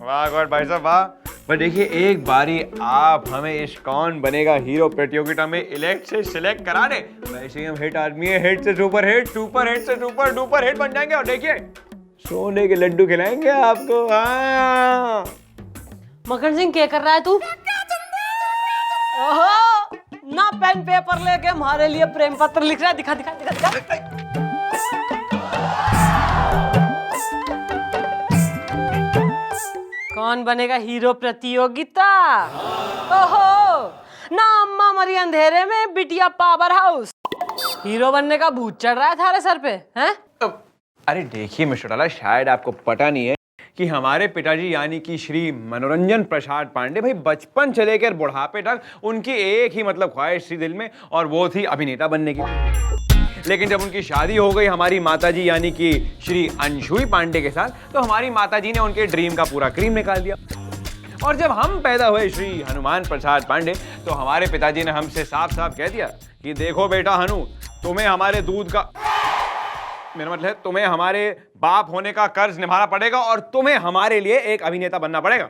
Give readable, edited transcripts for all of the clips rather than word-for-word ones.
वाह गॉड भाई साहब वाह। पर देखिए एक बारी आप हमें इस कौन बनेगा हीरो प्रतियोगिता में इलेक्ट से सिलेक्ट करा दे, वैसे ही हम हिट आदमी है, हिट से सुपर हिट, सुपर हिट से सुपर डुपर हिट बन जाएंगे। और देखिए सोने के लड्डू खिलाएंगे आपको। हाँ मक्खन सिंह क्या कर रहा है तू? ओहो, ना पेन पेपर लेके हमारे लिए प्रेम पत्र लिख रहा है। दिखा दिखा दिखा दिखा। कौन बनेगा हीरो प्रतियोगिता? ओहो, ना अम्मा मरी अंधेरे में, बिटिया पावर हाउस। हीरो बनने का भूत चढ़ रहा है थारे सर पे, हैं? अरे देखिए मिस्टर डाला, शायद आपको पता नहीं है कि हमारे पिताजी यानी कि श्री मनोरंजन प्रसाद पांडे भाई बचपन से लेकर बुढ़ापे तक उनकी एक ही मतलब ख्वाहिश थी दिल में, और वो थी अभिनेता बनने की। लेकिन जब उनकी शादी हो गई हमारी माताजी यानी कि श्री अंशुई पांडे के साथ, तो हमारी माताजी ने उनके ड्रीम का पूरा क्रीम निकाल दिया। और जब हम पैदा हुए श्री हनुमान प्रसाद पांडे, तो हमारे पिताजी ने हमसे साफ साफ कह दिया कि देखो बेटा हनु, तुम्हें हमारे दूध का, मेरा मतलब है तुम्हें हमारे बाप होने का कर्ज निभाना पड़ेगा और तुम्हें हमारे लिए एक अभिनेता बनना पड़ेगा।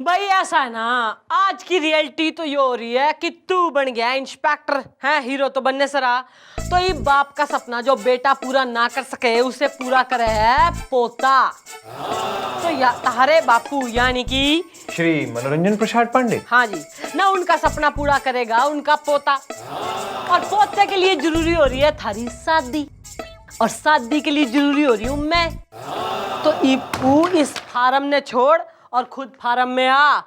भाई ऐसा है ना, आज की रियलिटी तो ये हो रही है कि तू बन गया इंस्पेक्टर, है हीरो तो बनने से रहा। तो ये बाप का सपना जो बेटा पूरा ना कर सके उसे पूरा करे है पोता। तो या तारे बापू यानी कि श्री मनोरंजन प्रसाद पांडे, हाँ जी, ना उनका सपना पूरा करेगा उनका पोता। और पोते के लिए जरूरी हो रही है थारी शादी, और शादी के लिए जरूरी हो रही हूं मैं। तो इपू इस फार्म ने छोड़ और खुद फार्म में आ,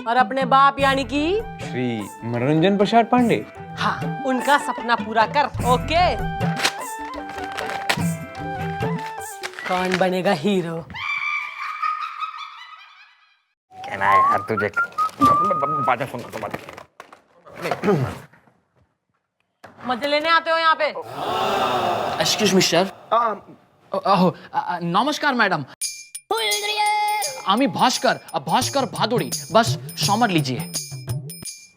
और अपने बाप यानी कि श्री मनोरंजन प्रसाद पांडे, हाँ, उनका सपना पूरा कर। ओके, कौन बनेगा हीरो? कहना है यार तुझे, बाजा फोन कर, बाजा। मजे लेने आते हो यहाँ पे? Excuse me sir. नमस्कार मैडम, आमी भास्कर भास्कर भादुड़ी, बस समझ लीजिए।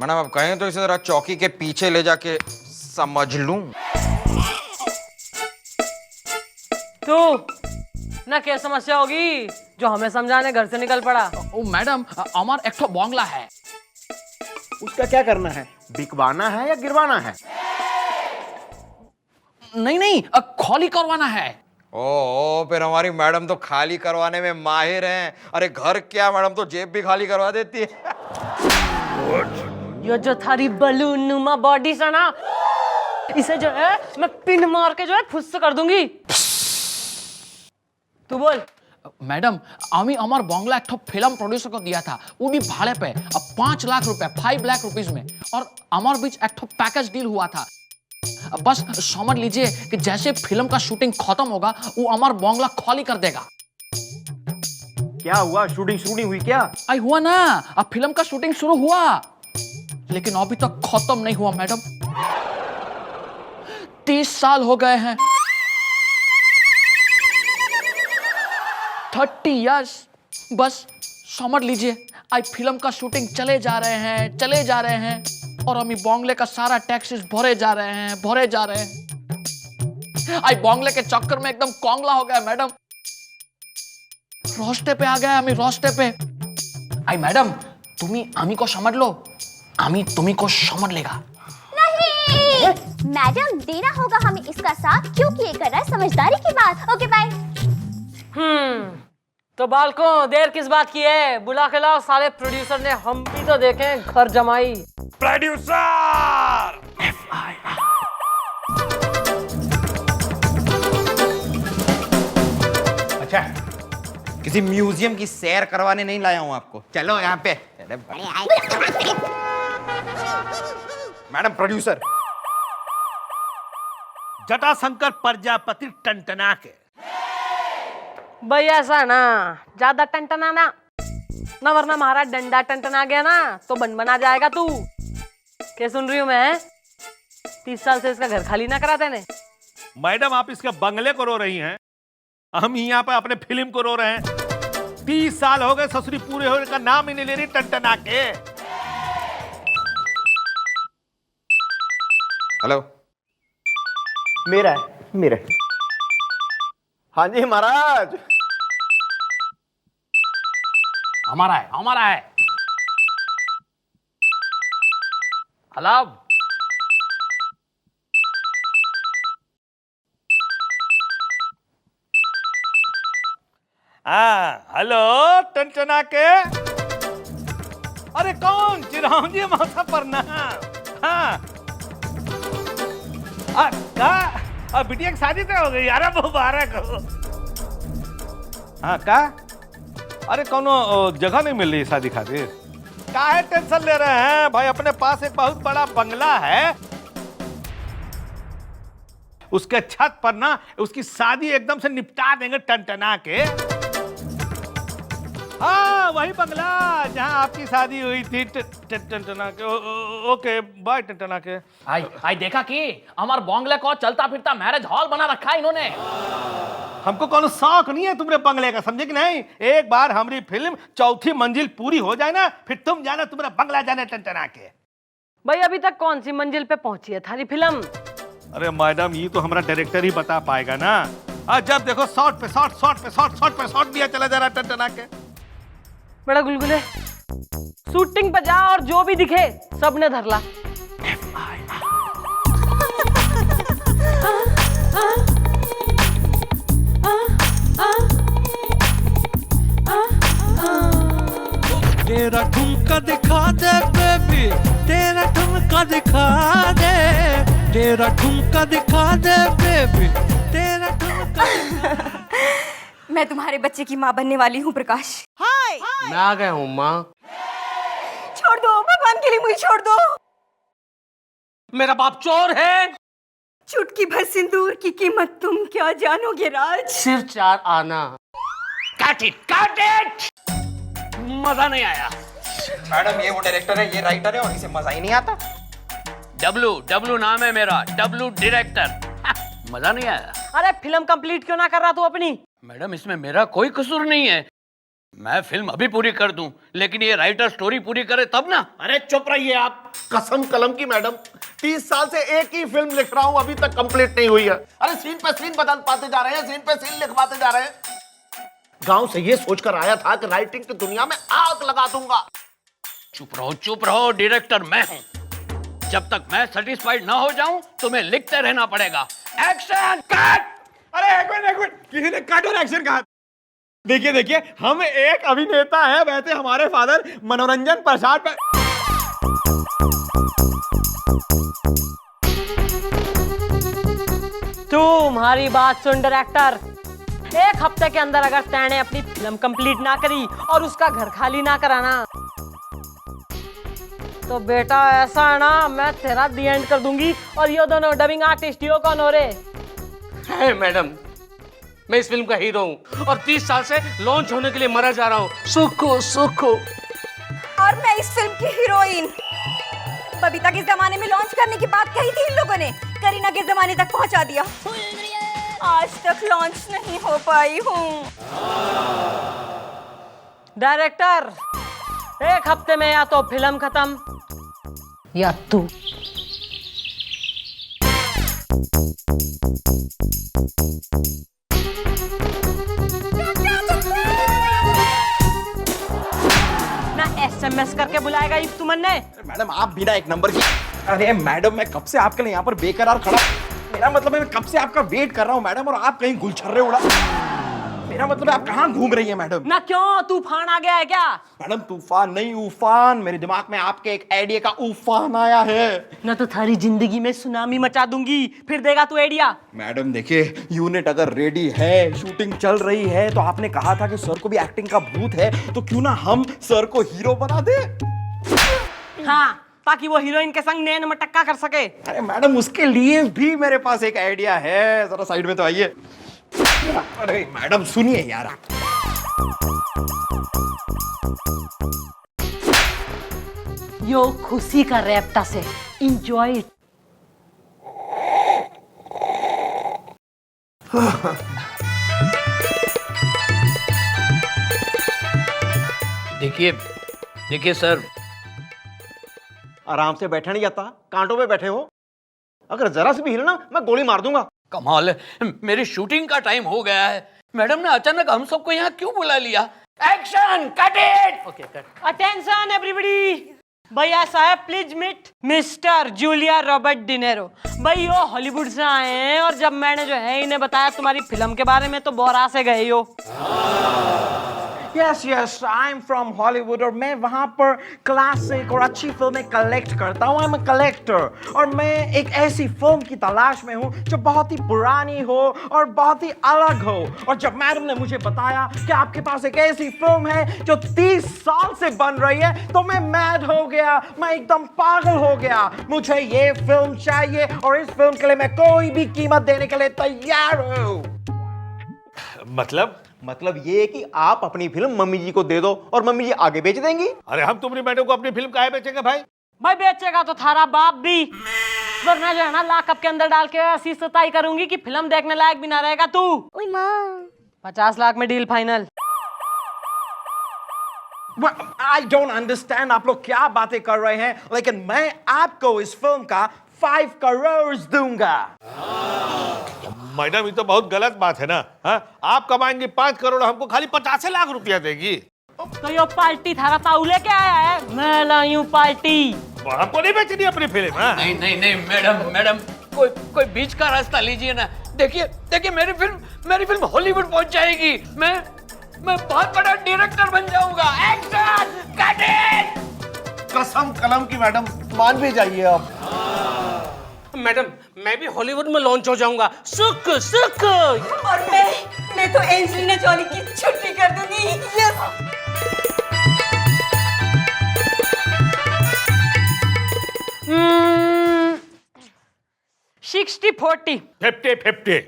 मैडम आप कहें तो इसे जरा चौकी के पीछे ले जाके समझ लूं। तू ना क्या समस्या होगी जो हमें समझाने घर से निकल पड़ा? ओ मैडम, हमार एक ठो बंगला है। उसका क्या करना है? बिकवाना है या गिरवाना है? नहीं नहीं, खाली करवाना है। ओ फिर हमारी मैडम तो खाली करवाने में माहिर हैं। अरे घर क्या, मैडम तो जेब भी खाली करवा देती है। ये जो थारी बलून नुमा बॉडी से ना, इसे जो है मैं पिन मार के जो है फुस कर दूंगी। तू बोल। मैडम, आमी हमार बंगला एक ठो फिल्म प्रोड्यूसर को दिया था, वो भी भाड़े पे, 5 लाख रुपए, 5 लाख रुपीज में। और हमार बीच एक ठो पैकेज डील हुआ था। बस समझ लीजिए कि जैसे फिल्म का शूटिंग खत्म होगा वो हमार बंगला खाली कर देगा। क्या हुआ? शूटिंग हुई क्या? आई हुआ ना, अब फिल्म का शूटिंग शुरू हुआ, लेकिन अभी तक खत्म नहीं हुआ मैडम। 30 साल हो गए हैं, 30 इयर्स। बस समझ लीजिए, आई फिल्म का शूटिंग चले जा रहे हैं, और हम बंगले का सारा टैक्सेस भरे जा रहे हैं। आई बंगले के चक्कर में एकदम कोंगला हो गया मैडम। रास्ते पे आ गया, हमें रास्ते पे। आई मैडम, तुम्ही आमी को समझ लो, आमी तुम्ही को समझ लेगा। नहीं, मैडम देना होगा हमें इसका साथ, क्योंकि ये कर रहा है समझदारी की बात। Okay bye. तो बालकों देर किस बात की है, बुला के लाओ साले प्रोड्यूसर ने, हम भी तो देखें घर जमाई। प्रोड्यूसर! अच्छा, किसी म्यूजियम की सैर करवाने नहीं लाया हूं आपको। चलो यहाँ पे। Madam producer. जटाशंकर प्रजापति टनटना के। भाई ऐसा ना, ज्यादा टंटना ना, वरना हमारा डंडा टंटना गया ना तो बना जाएगा तू। क्या सुन रही हूँ मैं? 30 साल से इसका घर खाली ना करा देने। मैडम आप इसके बंगले को रो रही हैं, हम यहाँ पे अपने फिल्म को रो रहे हैं। 30 साल हो गए ससुरी पूरे होने का नाम ही नहीं ले रही टनटना के। हेलो, मेरा है। हाँ जी महाराज। हमारा है, हमारा है। अलाव। हेलो टनटना के। अरे कौन? चिरौंजी मौसा प्रणाम। हाँ का बिटिया की शादी तो हो गई यार, मुबारक हो। हाँ का? अरे कोनो जगह नहीं मिल रही शादी खातिर? काहे टेंशन ले रहे हैं भाई, अपने पास एक बहुत बड़ा बंगला है, उसके छत पर ना उसकी शादी एकदम से निपटा देंगे टनटना के। हाँ वही बंगला जहाँ आपकी शादी हुई थी टनटना के। ओके बाय टनटना के। आई देखा कि हमार बंगले को चलता फिरता मैरिज हॉल बना रखा है इन्होंने। हमको कोनो शौक नहीं है तुम्हारे बंगले का, समझे कि नहीं? एक बार हमारी फिल्म चौथी मंजिल पूरी हो जाए ना, फिर तुम जाना तुम्हारा बंगला जाने टनटना के। भाई अभी तक कौन सी मंजिल पे पहुंची है थारी फिल्म? अरे मैडम ये तो हमारा डायरेक्टर ही बता पाएगा ना। आज जब देखो शॉट पे शॉट, शॉट पे शॉट, शॉट पे शॉट दिया चला जा रहा टनटना के। बड़ा गुलगुले, शूटिंग पे जा और जो भी दिखे सबने धर ला। तेरा ठुमका दिखा दे बेबी, तेरा ठुमका दिखा दे, तेरा ठुमका दिखा दे बेबी, तेरा ठुमका। मैं तुम्हारे बच्चे की माँ बनने वाली हूँ प्रकाश। मैं आ गया हूँ माँ। छोड़ दो भगवान के लिए, मुझे छोड़ दो। मेरा बाप चोर है। चुटकी भर सिंदूर की कीमत तुम क्या जानोगे राज। सिर्फ 4 आना। काट इट। मजा नहीं आया। मैडम ये वो डायरेक्टर है, ये राइटर है और इसे मजा ही नहीं आता। डब्लू नाम है मेरा, डब्लू डायरेक्टर। मजा नहीं आया। अरे फिल्म कंप्लीट क्यों ना कर रहा तू अपनी? मैडम इसमें मेरा कोई कसूर नहीं है, मैं फिल्म अभी पूरी कर दूं, लेकिन ये राइटर स्टोरी पूरी करे तब ना। अरे चुप रहिए आप, कसम कलम की मैडम, 30 साल से एक ही फिल्म लिख रहा हूं, अभी तक कंप्लीट नहीं हुई है। अरे सीन पे सीन बदल पाते जा रहे हैं, सीन पे सीन लिखवाते जा रहे हैं। गांव से ये सोचकर आया था कि राइटिंग की दुनिया में आग लगा दूंगा। चुप रहो, डायरेक्टर मैं हूं। जब तक मैं सेटिस्फाइड ना हो जाऊं तुम्हें लिखते रहना पड़ेगा। Action cut. अरे एक मिनट, किसी ने कट और एक्शन कहा? देखिए हम एक अभिनेता है, वैसे हमारे फादर मनोरंजन प्रसाद पर। तुम्हारी बात सुन डायरेक्टर, एक हफ्ते के अंदर अगर तैने अपनी फिल्म कंप्लीट ना करी और उसका घर खाली ना कराना तो बेटा ऐसा है ना, मैं तेरा दी एंड कर दूंगी। और ये दोनों डबिंग आर्टिस्ट यो कौन हो रे? है मैडम, मैं इस फिल्म का हीरो हूँ और 30 साल से लॉन्च होने के लिए मरा जा रहा हूँ। सुखो। और मैं इस फिल्म की हीरोइन। बबीता के जमाने में लॉन्च करने की बात कही थी इन लोगों ने, करीना के जमाने तक पहुंचा दिया। आज तक लॉन्च नहीं हो पाई हूँ। डायरेक्टर, एक हफ्ते में या तो फिल्म खत्म या तू। ना SMS करके बुलाएगा इस तुमन ने। मैडम आप बिना एक नंबर की। अरे मैडम मैं कब से आपके लिए यहाँ पर बेकरार खड़ा, मेरा मतलब है मैं कब से आपका वेट कर रहा हूँ मैडम, और आप कहीं गुलछर्रे उड़ा। मेरा मतलब है आप कहाँ घूम रही हैं मैडम? ना क्यों, तूफान आ गया है क्या? मैडम तूफान नहीं उफान, मेरे दिमाग में आपके एक आइडिया का उफान आया है। ना तो थारी जिंदगी में सुनामी मचा दूंगी, फिर देगा तू आइडिया। मैडम देखिए, यूनिट अगर रेडी है, शूटिंग चल रही है, तो आपने कहा था कि सर को भी एक्टिंग का भूत है, तो क्यों ना हम सर को हीरो बना दे। हाँ, ताकि वो हीरोइन के संग नैन मटक्का कर सके। अरे मैडम उसके लिए भी मेरे पास एक आइडिया है, जरा साइड में तो आइए। अरे मैडम सुनिए यार, यो खुशी का रैप्टा से एंजॉय इट। देखिए सर, आराम से बैठा नहीं जाता, कांटों पे बैठे हो। अगर जरा से भी हिलना मैं गोली मार दूंगा। कमाल है, मेरी शूटिंग का टाइम हो गया है। मैडम ने अचानक हम सबको यहाँ क्यों बुला लिया? Action, cut it. Okay cut. Attention everybody, भाई ऐसा है, please meet mister Julia Robert De Niro. भाई वो हॉलीवुड से आए हैं और जब मैंने जो है इन्हें बताया तुम्हारी फिल्म के बारे में तो बोरा से गए हो। Yes yes, I am from Hollywood और मैं वहाँ पर क्लासिक और अच्छी फिल्में कलेक्ट करता हूँ। आई एम अ कलेक्टर और मैं एक ऐसी फिल्म की तलाश में हूँ जो बहुत ही पुरानी हो और बहुत ही अलग हो। और जब मैडम ने मुझे बताया कि आपके पास एक ऐसी फिल्म है जो 30 साल से बन रही है तो मैं मैड हो गया, मैं एकदम पागल हो गया। मुझे ये फिल्म चाहिए और इस फिल्म के लिए मैं कोई भी कीमत देने के लिए तैयार हूँ। मतलब ये कि आप अपनी फिल्म मम्मी जी को दे दो और मम्मी जी आगे बेच देंगी। अरे हम तुम्हारी मैडम को अपनी फिल्म काहे बेचेंगे भाई? भाई बेचेगा तो थारा बाप भी, वरना जो है ना लॉकअप के अंदर डाल के ऐसी सताई करूंगी कि फिल्म देखने लायक भी ना रहेगा तू। 50 लाख में deal final. I don't understand आप लोग क्या बातें कर रहे हैं, लेकिन मैं आपको इस फिल्म का 5 करोड़ दूंगा। मैडम ये तो बहुत गलत बात है ना। आप कमाएंगे 5 करोड़, हमको खाली 50 लाख रुपया देगी। तो यो पार्टी थारा ताऊ लेके आया है, मैं लाई हूँ पार्टी। हमको नहीं बेचनी अपनी फिल्म। नहीं नहीं नहीं मैडम, कोई बीच का रास्ता लीजिए ना। देखिए मेरी फिल्म हॉलीवुड पहुंच जाएगी। मैं बहुत बड़ा डायरेक्टर बन जाऊंगा। Action, cut it. कसम कलम की मैडम, मान भी जाइए आप। मैडम मैं भी हॉलीवुड में लॉन्च हो जाऊंगा। सुख और मैं तो एंजेलिना जॉली की छुट्टी कर दूंगी। यस। 60-40 50-50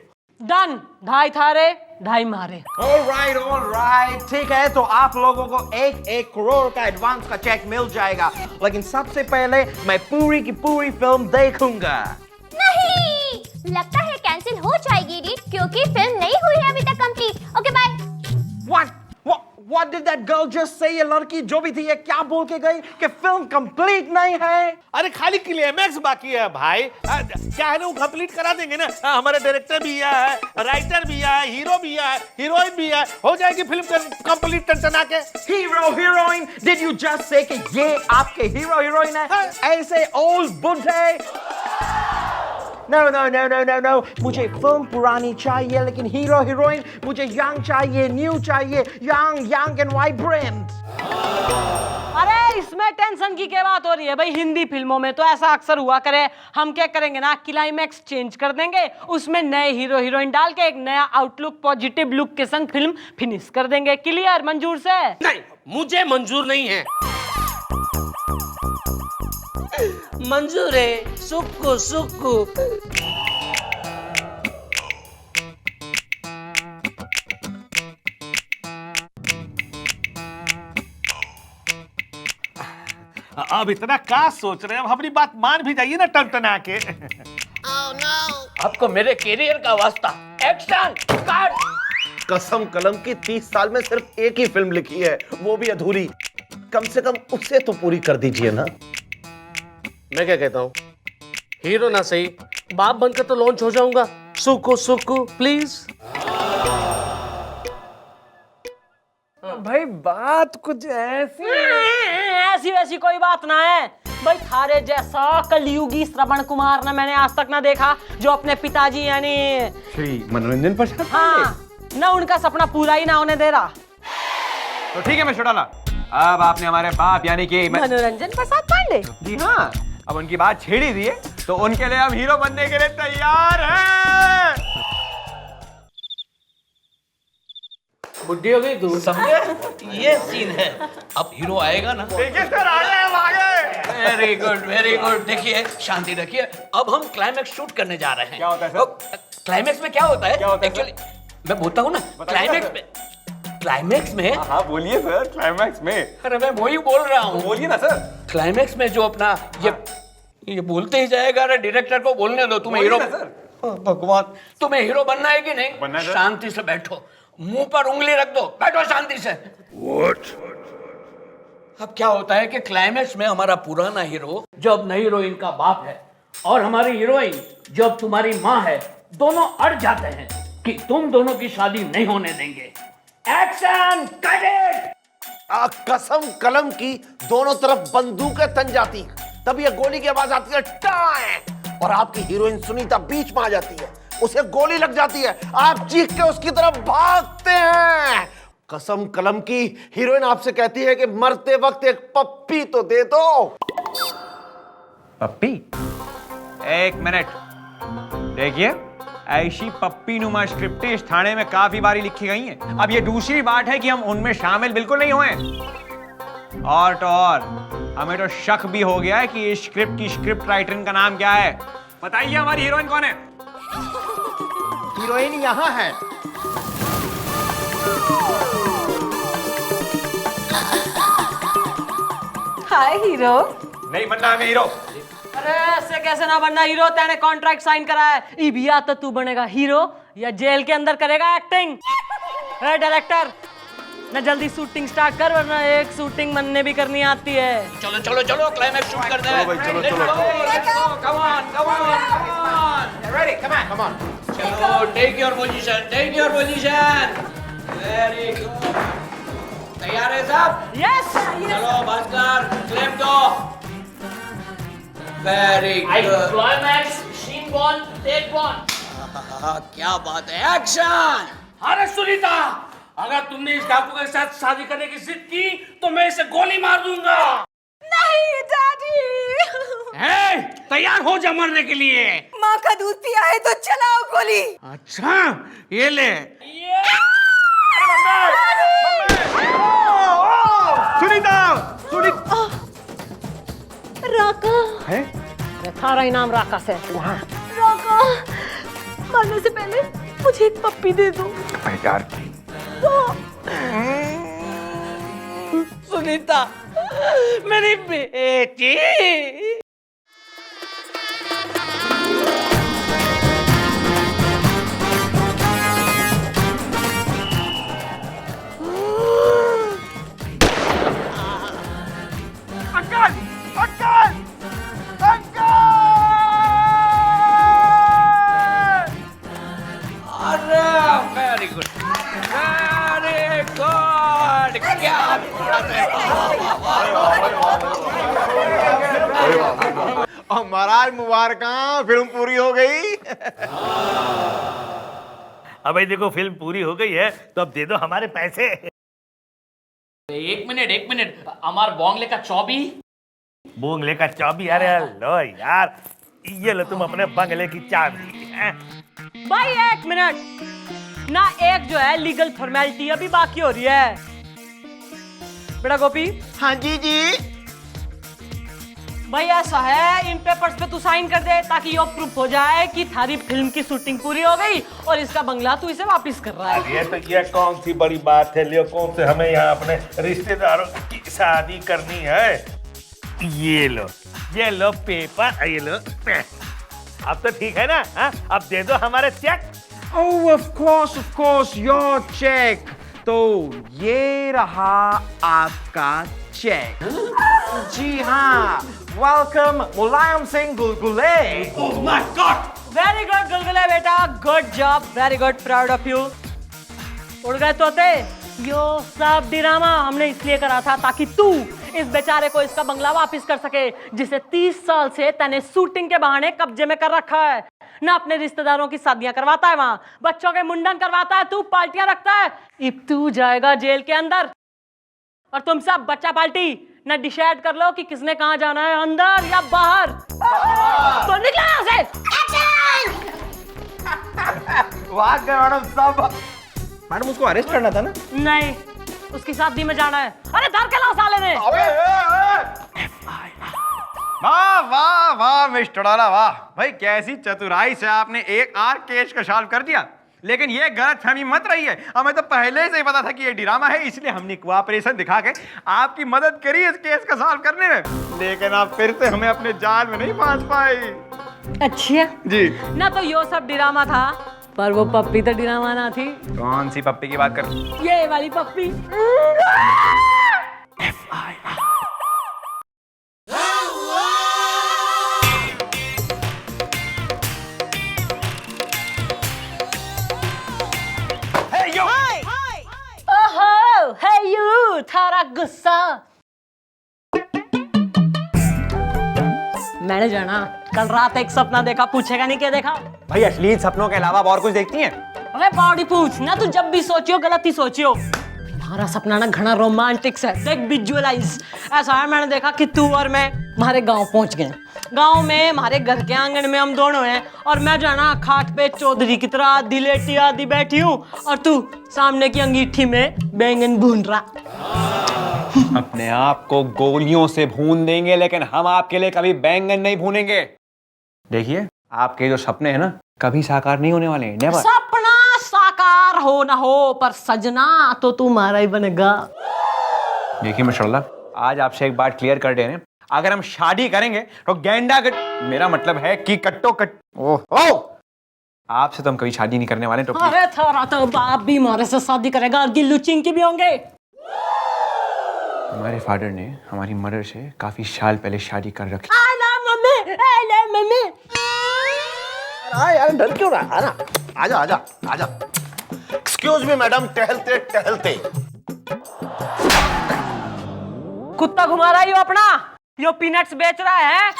डन। 2.5 थारे 2.5 मारे। ऑलराइट, ठीक है, तो आप लोगों को 1 करोड़ का एडवांस का चेक मिल जाएगा, लेकिन सबसे पहले मैं पूरी की पूरी फिल्म देखूंगा। नहीं, लगता है कैंसिल हो जाएगी डील क्योंकि फिल्म नहीं हुई है अभी तक complete. Okay bye. What did that girl just say? ये लड़की जो भी थी ये क्या बोल के गई कि फिल्म कंप्लीट नहीं है? अरे खाली क्लाइमैक्स बाकी है भाई। क्या है ना, वो कंप्लीट करा देंगे ना। हमारा डायरेक्टर भी है, राइटर भी है, हीरो भी है, हीरोइन भी है, हो जाएगी फिल्म कंप्लीट। टेंशन आके hero heroine, did you just say कि ये आपके हीरो हीरोइन है? ऐसे ओल्ड बुढ़े? No, मुझे फिल्म पुरानी चाहिए लेकिन हीरो हीरोइन मुझे यंग चाहिए, न्यू चाहिए, यंग एंड वाइब्रेंट। अरे इसमें टेंशन की क्या बात हो रही है भाई? हिंदी फिल्मों में तो ऐसा अक्सर हुआ करे। हम क्या करेंगे ना, क्लाइमैक्स चेंज कर देंगे, उसमें नए हीरो हीरोइन डाल के एक नया आउटलुक, पॉजिटिव लुक के संग फिल्म फिनिश कर देंगे। क्लियर? मंजूर से? नहीं, मुझे मंजूर नहीं है। मंजूर है। सुक्कू। अब इतना क्या सोच रहे हैं? अब अपनी बात मान भी जाइए ना टनटना के। आपको मेरे कैरियर का वास्ता। Action, cut. कसम कलम की 30 साल में सिर्फ एक ही फिल्म लिखी है, वो भी अधूरी। कम से कम उससे तो पूरी कर दीजिए ना। मैं क्या कहता हूँ, हीरो ना सही, बाप बनकर तो लॉन्च हो जाऊंगा। सुक्कू प्लीज। भाई बात कुछ ऐसी वैसी कोई बात ना है भाई। थारे जैसा कलयुगी श्रवण कुमार ना मैंने आज तक ना देखा, जो अपने पिताजी यानी श्री मनोरंजन प्रसाद। हाँ, ना उनका सपना पूरा ही ना होने दे रहा। तो ठीक है मिस्टर डाला, अब आपने हमारे बाप यानी कि मनोरंजन प्रसाद पांडे जी हाँ, अब उनकी बात छेड़ ही दी है तो उनके लिए हम हीरो बनने के लिए तैयार हैं। बुद्धि हो गई तू, समझे? ये सीन है। अब हीरो आएगा ना। देखिए सर, आगे। Very good. देखिए शांति रखिए। अब हम क्लाइमैक्स शूट करने जा रहे हैं। क्या होता है सर? क्लाइमैक्स में क्या होता है? एक्चुअली मैं बोलता हूँ ना, क्लाइमैक्स में हाँ बोलिए सर, क्लाइमैक्स में। अरे मैं वही बोल रहा हूँ। बोलिए ना सर। क्लाइमैक्स में जो अपना ये बोलते ही जाएगा। अरे डायरेक्टर को बोलने दो, तुम्हें हीरो। भगवान, तुम्हें हीरो बनना है कि नहीं? बनना है सर। शांति से बैठो, मुंह पर उंगली रख दो, बैठो शांति से। अब क्या होता है कि क्लाइमैक्स में हमारा पुराना हीरो जो अब नई हीरोइन का बाप है और हमारी हीरोइन जो अब तुम्हारी माँ है, दोनों अड़ जाते हैं कि तुम दोनों की शादी नहीं होने देंगे। Action cut it. कसम कलम की दोनों तरफ बंदूकें तन जाती हैं। तब ये गोली की आवाज आती है टाइम, और आपकी हीरोइन सुनीता बीच में आ जाती है, उसे गोली लग जाती है, आप चीख के उसकी तरफ भागते हैं। कसम कलम की हीरोइन आपसे कहती है कि मरते वक्त एक पप्पी तो दे दो। पप्पी? एक मिनट, देखिए ऐसी पप्पी नुमा स्क्रिप्टें इस थाने में काफी बारी लिखी गई हैं। अब ये दूसरी बात है कि हम उनमें शामिल बिल्कुल नहीं हुए। और तो और हमें तो शक भी हो गया है कि इस स्क्रिप्ट की स्क्रिप्ट राइटर का नाम क्या है। बताइए हमारी हीरोइन कौन है? हीरोइन यहाँ है। हाय हीरो। नहीं बनना हमें हीरो। अरे ऐसे कैसे ना बनना हीरो? तेने कॉन्ट्रैक्ट साइन करा है। इबिया तो तू बनेगा हीरो या जेल के अंदर करेगा एक्टिंग? अरे डायरेक्टर, ना जल्दी शूटिंग स्टार्ट कर, वरना एक शूटिंग बनने भी करनी आती है। चलो चलो चलो क्लाइमैक्स शूट करते हैं। चलो चलो come on come on. Ready, come on come on. चलो take your position, take your position. Very good. तैयार है सब? यस। चलो भास्कर क्लैप दो। Very good. Climax scene 1 take 1। क्या बात है, एक्शन। अरे सुनीता, अगर तुमने इस डाकू के साथ शादी करने की जिद की तो मैं इसे गोली मार दूंगा। नहीं डैडी। हे, तैयार हो जा मरने के लिए। माँ का दूध पिया है तो चलाओ गोली। अच्छा, ये ले। सुनीता! सुनीता! राका है? थारा इनाम राका से। राका, मरने से पहले मुझे एक पप्पी दे दो। यार सुनीता, मेरी बेटी। Uncle, uncle, uncle! अरे वेरी गुड, वेरी गुड। क्या बात है। और महाराज मुबारक, फिल्म पूरी हो गई। अब भाई देखो, फिल्म पूरी हो गई है तो अब दे दो हमारे पैसे। एक मिनट, हमार बॉन्गले का चौबी। बंगले का चाबी? अरे लो यार, ये लो तुम अपने बंगले की चाबी। भाई एक मिनट ना, एक जो है लीगल फॉर्मेलिटी अभी बाकी हो रही है। बेटा गोपी। हाँ जी जी। भाई ऐसा है, इन पेपर्स पे तू साइन कर दे ताकि ये प्रूफ हो जाए कि थारी फिल्म की शूटिंग पूरी हो गई और इसका बंगला तू इसे वापस कर रहा है। ये तो ये कौन सी बड़ी बात है, लियो, कौन से हमें यहाँ अपने रिश्तेदारों की शादी करनी है। ये लो पेपर, ये लो पेन। अब तो ठीक है ना? हाँ, अब दे दो हमारे check. Oh, of course, your check. तो ये रहा आपका चेक। जी हाँ, welcome Mulayam Singh Gulgule. Oh my god! Very good Gulgule बेटा, good job, very good, proud of you. उड़ गए तोते। यो सब ड्रामा हमने इसलिए करा था ताकि तू इस बेचारे को इसका बंगला वापस कर सके, जिसे 30 साल से तने शूटिंग के बहाने कब्जे में कर रखा है। ना अपने रिश्तेदारों की शादियां करवाता है, वहां बच्चों के मुंडन करवाता है, तू पार्टियां रखता है। अब तू जाएगा जेल के अंदर और तुम सब बच्चा पार्टी ना डिसाइड कर लो कि किसने कहां जाना है, अंदर या बाहर। तो निकलो यहां से। वाह मैडम साहब, मैडम उसको अरेस्ट करना था ना? नहीं, उसकी शादी में जाना है। अरे धर के लाओ साले ने। वाह वाह वाह मिस्टर डाला, वाह भाई, कैसी चतुराई से आपने एक आर केस का सॉल्व कर दिया। लेकिन ये गलतफहमी मत रही है, हमें तो पहले से ही पता था कि ये ड्रामा है, इसलिए हमने कोऑपरेशन दिखा के आपकी मदद करी इस केस का सॉल्व करने में। लेकिन आप फिर से हमें अपने जाल में नहीं फांस पाई। अच्छा जी ना, तो यो सब ड्रामा था, पर वो पप्पी तो ड्रामा ना थी। कौन सी पप्पी की बात कर? ये वाली पप्पी। थारा गुस्सा। मैंने जाना कल रात एक सपना देखा, पूछेगा नहीं क्या देखा? भाई अश्लील सपनों के अलावा और कुछ देखती हैं? अरे बॉडी पूछ ना, तू जब भी सोचियो गलत ही सोचियो। हमारा सपना ना घना रोमांटिक है, देख विजुअलाइज। ऐसा है मैंने देखा कि तू और मैं हमारे गांव पहुंच गए। गांव में हमारे घर के आंगन में हम दोनों हैं और मैं जाना खाट पे चौधरी की तरह आधी लेटी आधी बैठी हूँ और तू सामने की अंगीठी में बैंगन भून रहा। अपने आप को गोलियों से भून देंगे लेकिन हम आपके लिए कभी बैंगन नहीं भूनेंगे। देखिए आपके जो सपने हैं ना कभी साकार नहीं होने वाले हैं, नेवर। सपना साकार हो ना हो पर सजना तो तुम्हारा ही बनेगा। देखिए माशाल्लाह, आज आपसे एक बात क्लियर कर दे रहे हैं, अगर हम शादी करेंगे तो गेंडा कट, मेरा मतलब है कि कट्टो कट। ओह आपसे तो हम कभी शादी नहीं करने वाले तो अरे थारा तो बाप भी हमारे से शादी करेगा और गिल्लू चिंकी भी होंगे। हमारे फादर ने हमारी मदर से काफी साल पहले शादी कर रखी। I love mummy, I love mummy. अरे यार डर क्यों रहा है ना? आजा आजा आजा। एक्सक्यूज मी मैडम, टहलते टहलते कुत्ता घुमा रहा है यो अपना, यो पीनट्स बेच रहा है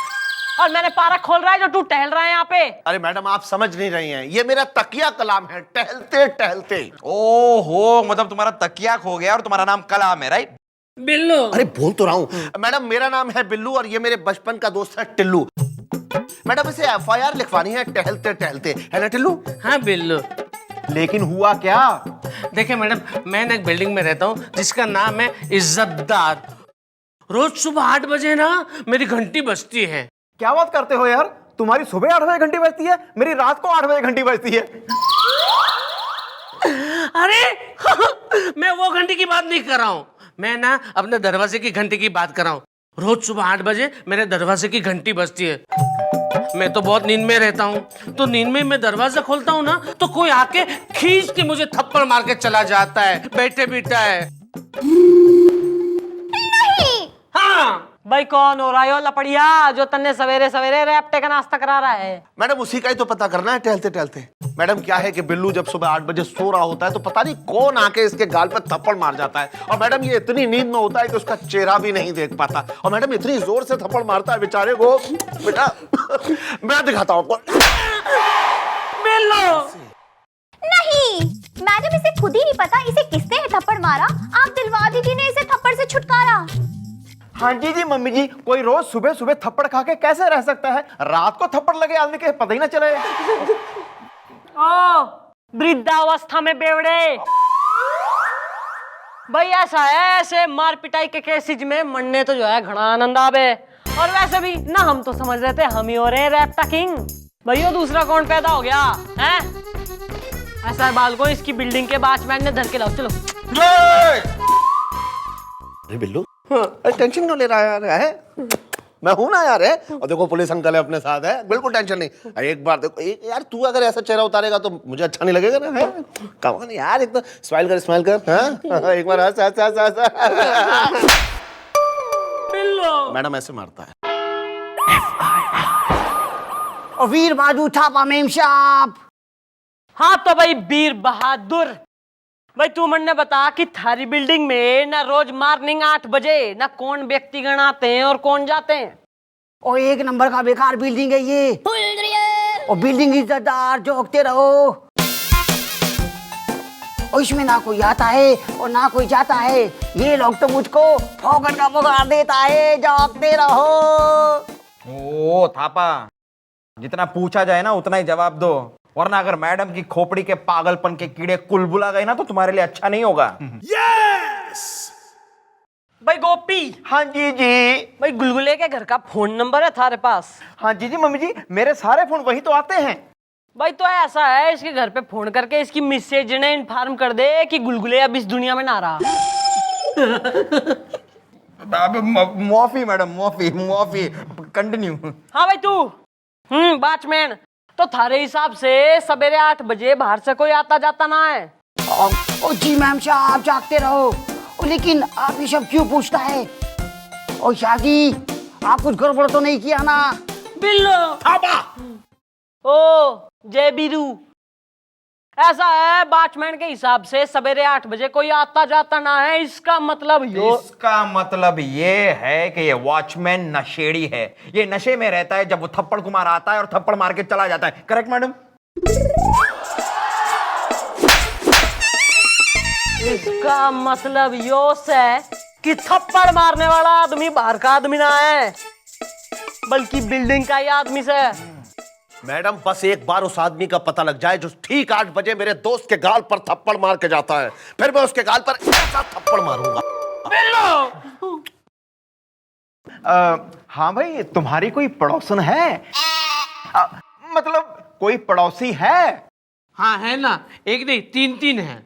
और मैंने पार्क खोल रहा है जो तू टहल रहा है यहाँ पे। अरे मैडम आप समझ नहीं रही हैं, ये मेरा तकिया कलाम है, टहलते टहलते। ओहो, मतलब तुम्हारा तकिया खो गया और तुम्हारा नाम कलाम है, राइट? बिल्लू। अरे बोल तो रहा हूँ मैडम, मेरा नाम है बिल्लू और ये मेरे बचपन का दोस्त है टिल्लू। मैडम इसे FIR लिखवानी है टहलते टहलते, है ना टिल्लू? हाँ बिल्लू। लेकिन हुआ क्या? देखिए मैडम, मैं एक बिल्डिंग में रहता हूँ जिसका नाम है इज्जतदार। रोज सुबह 8 बजे ना मेरी घंटी बजती है। क्या बात करते हो यार, तुम्हारी सुबह 8 बजे घंटी बजती है, मेरी रात को 8 बजे घंटी बजती है। अरे मैं वो घंटी की बात नहीं कर रहा हूँ, मैं ना अपने दरवाजे की घंटी की बात कर रहा हूँ। रोज सुबह 8 बजे मेरे दरवाजे की घंटी बजती है। मैं तो बहुत नींद में रहता हूँ, तो नींद में मैं दरवाजा खोलता हूँ ना तो कोई आके खींच के मुझे थप्पड़ मार के चला जाता है, बैठे बिठा है। हाँ भाई कौन हो रहा है लपड़िया जो तन्ने सवेरे सवेरे रैप्टे का नाश्ता करा रहा है? मैडम उसी का ही तो पता करना है टहलते टहलते। मैडम क्या है कि बिल्लू जब सुबह 8 बजे सो रहा होता है तो पता नहीं कौन आके इसके गाल पर थप्पड़ मार जाता है और मैडम ये इतनी नींद में होता है कि उसका चेहरा भी नहीं देख पाता और मैडम इतनी जोर से थप्पड़ मारता है बेचारे को। बेटा मैं दिखाता हूँ आपको। नहीं मैडम, इसे खुद ही नहीं पता इसे किसने थप्पड़ मारा। आप दिलवा दीदी ने इसे थप्पड़ से छुटकारा। हाँ जी मम्मी जी, कोई रोज सुबह सुबह थप्पड़ खा के कैसे रह सकता है? रात को थप्पड़ लगे आदमी के पता ही ना चले। ओ वृद्धावस्था में बेवड़े। भाई ऐसा है, ऐसे मार पिटाई के केसेज में मरने तो जो है घना आनंद आवे। और वैसे भी ना हम तो समझ रहे थे हम ही हो रहे रैप्टा किंग। भैया दूसरा कौन पैदा हो गया है? ऐसा है बालको, इसकी बिल्डिंग के वॉचमैन ने धर के लाओ। चलो अरे बिल्लू टेंशन क्यों ले रहा है यार? है मैं हूं ना यार, है। और देखो पुलिस अंकल है अपने साथ, है, बिल्कुल टेंशन नहीं। एक बार देखो यार, तू अगर ऐसा चेहरा उतारेगा तो मुझे अच्छा नहीं लगेगा ना, है। कम ऑन यार, एक तो स्माइल कर स्माइल कर, हाँ एक बार हंस हंस हंस हंस। मैडम ऐसे मारता है। और वीर बाजू छापा मेम साहब। हाँ तो भाई वीर बहादुर, भाई तू मन बता कि थारी बिल्डिंग में ना रोज मॉर्निंग 8 बजे ना कौन व्यक्तिगण आते हैं और कौन जाते हैं? और 1 नंबर का बेकार बिल्डिंग है ये। और बिल्डिंग इज्जतदार जोकते रहो। और इसमें ना कोई आता है और ना कोई जाता है। ये लोग तो मुझको फोकट का पगार देता है, जोकते रहो। ओ थापा, जितना पूछा जाए ना उतना ही जवाब दो, वरना अगर मैडम की खोपड़ी के पागलपन के कीड़े कुलबुला गए ना तो तुम्हारे लिए अच्छा नहीं होगा। यस भाई गोपी। हाँ जी जी। भाई गुलगुले के घर का फोन नंबर है थारे पास? हाँ जी मम्मी जी, मेरे सारे फोन वही तो आते हैं। भाई तो ऐसा है, इसके घर पे फोन करके इसकी मिसेज ने इन्फॉर्म कर दे कि गुलगुले अब इस दुनिया में ना रहा। माफी मैडम, माफी माफी, कंटिन्यू। हाँ भाई तू वॉचमैन, तो थारे हिसाब से सवेरे 8 बजे बाहर से कोई आता जाता ना है? ओ जी मैम साहब, आप जागते रहो। ओ, लेकिन आप ये सब क्यों पूछता है? ओ शादी, आप कुछ गड़बड़ तो नहीं किया ना? बिल्लो। ओ जय बीरू, ऐसा है, वॉचमैन के हिसाब से सवेरे 8 बजे कोई आता जाता ना है। इसका मतलब ये है कि ये वॉचमैन नशेड़ी है। ये नशे में रहता है जब वो थप्पड़ को मार आता है और थप्पड़ मार के चला जाता है। Correct madam? इसका मतलब यो है कि थप्पड़ मारने वाला आदमी बाहर का आदमी ना है, बल्कि बिल्डिंग का ही आदमी से। मैडम बस एक बार उस आदमी का पता लग जाए जो ठीक 8 बजे मेरे दोस्त के गाल पर थप्पड़ मार के जाता है, फिर मैं उसके गाल पर ऐसा थप्पड़ मारूंगा। हाँ भाई, तुम्हारी कोई पड़ोसन है? मतलब कोई पड़ोसी है? हाँ है ना, एक नहीं 3 है।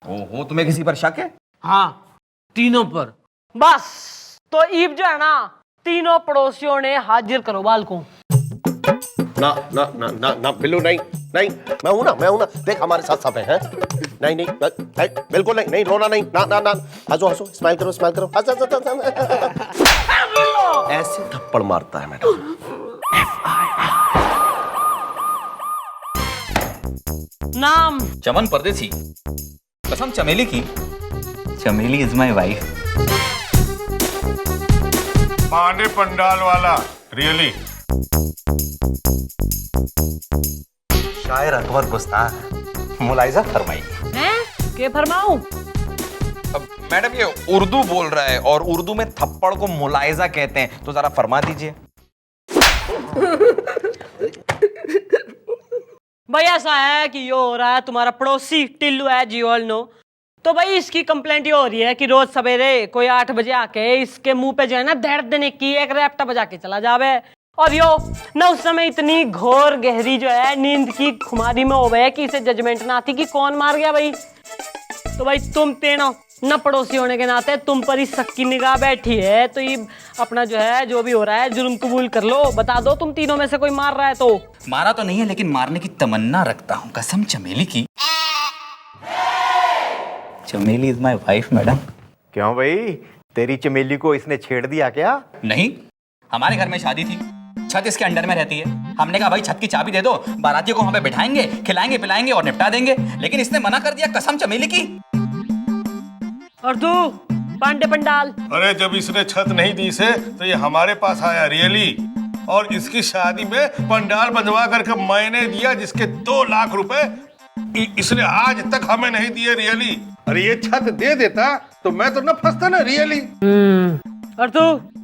ओहो, तुम्हें किसी पर शक है? हाँ, तीनों पर। बस तो ईब जो है ना, तीनों पड़ोसियों ने हाजिर करो बाल को। ना ना ना ना ना बिल्लू, नहीं नहीं, मैं हूं ना, देख हमारे साथ सब है। नहीं नहीं नहीं, बिल्कुल नहीं, रोना नहीं, ना ना ना, हंसो, स्माइल करो, हंस। ऐसे थप्पड़ मारता है मैडम। नाम? चमन परदेसी। कसम चमेली की। Chameli is my wife. Pandey pandal वाला, रियली। शायर अकबर गुस्ताख। मुलाइजा फरमाई। हैं? के फरमाऊं? मैडम ये उर्दू बोल रहा है और उर्दू में थप्पड़ को मुलाइजा कहते हैं, तो जरा फरमा दीजिए। भाई ऐसा है कि यो हो रहा है, तुम्हारा पड़ोसी टिल्लू है, जी ऑल नो। तो भाई इसकी कंप्लेंट ये हो रही है कि रोज सवेरे कोई 8 बजे आके इसके मुंह पे जो है ना दर्द देने की एक रैप्टा बजा के चला जावे। और यो ना उस समय इतनी घोर गहरी जो है नींद की खुमारी में हो गए कि इसे जजमेंट ना आती कि कौन मार गया भाई। तो भाई तुम तीनों न पड़ोसी होने के नाते तुम पर ही शक की निगाह बैठी है, तो ये अपना जो है जो भी हो रहा है जुर्म कबूल कर लो। बता दो तुम तीनों में से कोई मार रहा है तो। मारा तो नहीं है, लेकिन मारने की तमन्ना रखता हूँ। कसम चमेली की। Chameli is my wife madam. क्यों भाई, तेरी चमेली को इसने छेड़ दिया क्या? नहीं, हमारे घर में शादी थी, छत इसके अंडर में रहती है। हमने कहा भाई छत की चाबी दे दो, बारातियों को वहां पे बिठाएंगे, खिलाएंगे पिलाएंगे और निपटा देंगे, लेकिन इसने मना कर दिया। कसम चमेली की। और तू पांडे पंडाल? अरे जब इसने छत नहीं दी से तो ये हमारे पास आया, रियली। और इसकी शादी में पंडाल बंधवा करके मैंने दिया, जिसके 2 लाख रुपए इसने आज तक हमें नहीं दिए, रियली। अरे ये छत दे देता तो मैं तो न फंसता ना, रियली। और तू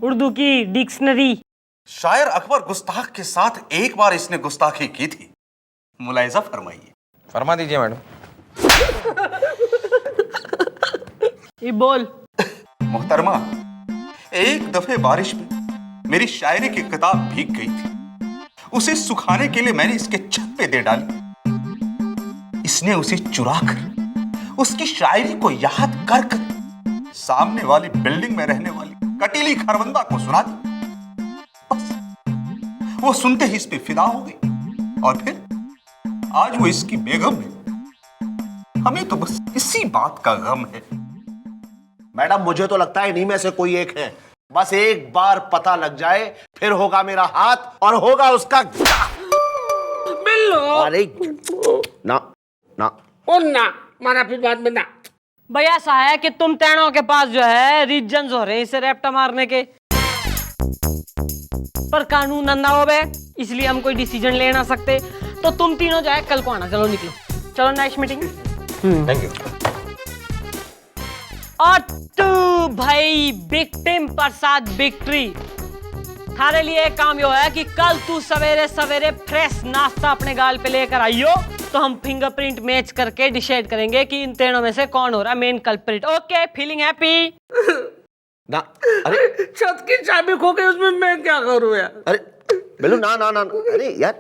उर्दू की डिक्शनरी? शायर अकबर गुस्ताख के साथ एक बार इसने गुस्ताखी की थी। मुलाइजा फरमाइए। फरमा दीजिए मैडम। ये बोल। मोहतरमा, एक दफे बारिश में मेरी शायरी की किताब भीग गई थी। उसे सुखाने के लिए मैंने इसके छत पे दे डाली। इसने उसे चुरा कर उसकी शायरी को याद कर कर सामने वाली बिल्डिंग में रहने वाली कटीली खरबंदा को सुना दी। बस वो सुनते ही इस पे फिदा हो गई और फिर आज वो इसकी बेगम है। हमें तो बस इसी बात का गम है। मैडम मुझे तो लगता है इन्हीं में से कोई एक है। बस एक बार पता लग जाए, फिर होगा मेरा हाथ और होगा उसका। बिल्लो। अरे ना ना ना मारा, फिर बाद में ना। भाई ऐसा है कि तुम तीनों के पास जो है रीजंस हो रहे हैं इसे रैप्टा मारने के, पर कानून अंधा हो गए, इसलिए हम कोई डिसीजन ले ना सकते। तो तुम तीनों जो है कल को आना। चलो निकलो, चलो नेक्स्ट मीटिंग। Thank you. और तू भाई विक्टिम प्रसाद विक्ट्री, थारे लिए काम यो है कि कल तू सवेरे सवेरे फ्रेश नाश्ता अपने गाल पे लेकर आइयो, तो हम फिंगरप्रिंट मैच करके डिसाइड करेंगे कि इन तीनों में से कौन हो रहा है main culprit. Okay, feeling happy? ना। अरे छत की चाबी खो गई, उसमें मैं क्या करूं यार? अरे बिल्लू ना ना ना, अरे यार,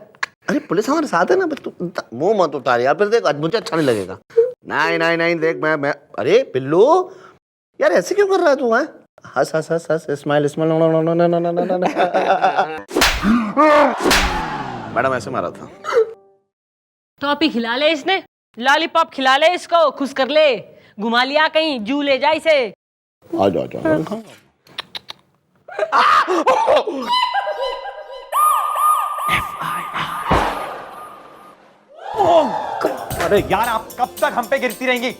अरे पुलिस हमारे साथ है ना, तू मुंह मत उतार यार, फिर देख मुझे अच्छा नहीं लगेगा। नहीं नहीं नहीं, देख मैं अरे बिल्लू यार ऐसे क्यों कर रहा है तू? है हंस हंस हंस हंस, स्माइल स्माइल। मैडम ऐसे मारा था। टॉपी खिला ले इसने, लॉलीपॉप खिला ले इसको, खुश कर ले, घुमा लिया कहीं, जू ले जा इसे। आ जा जा। अरे यार आप कब तक हम पे गिरती रहेंगी?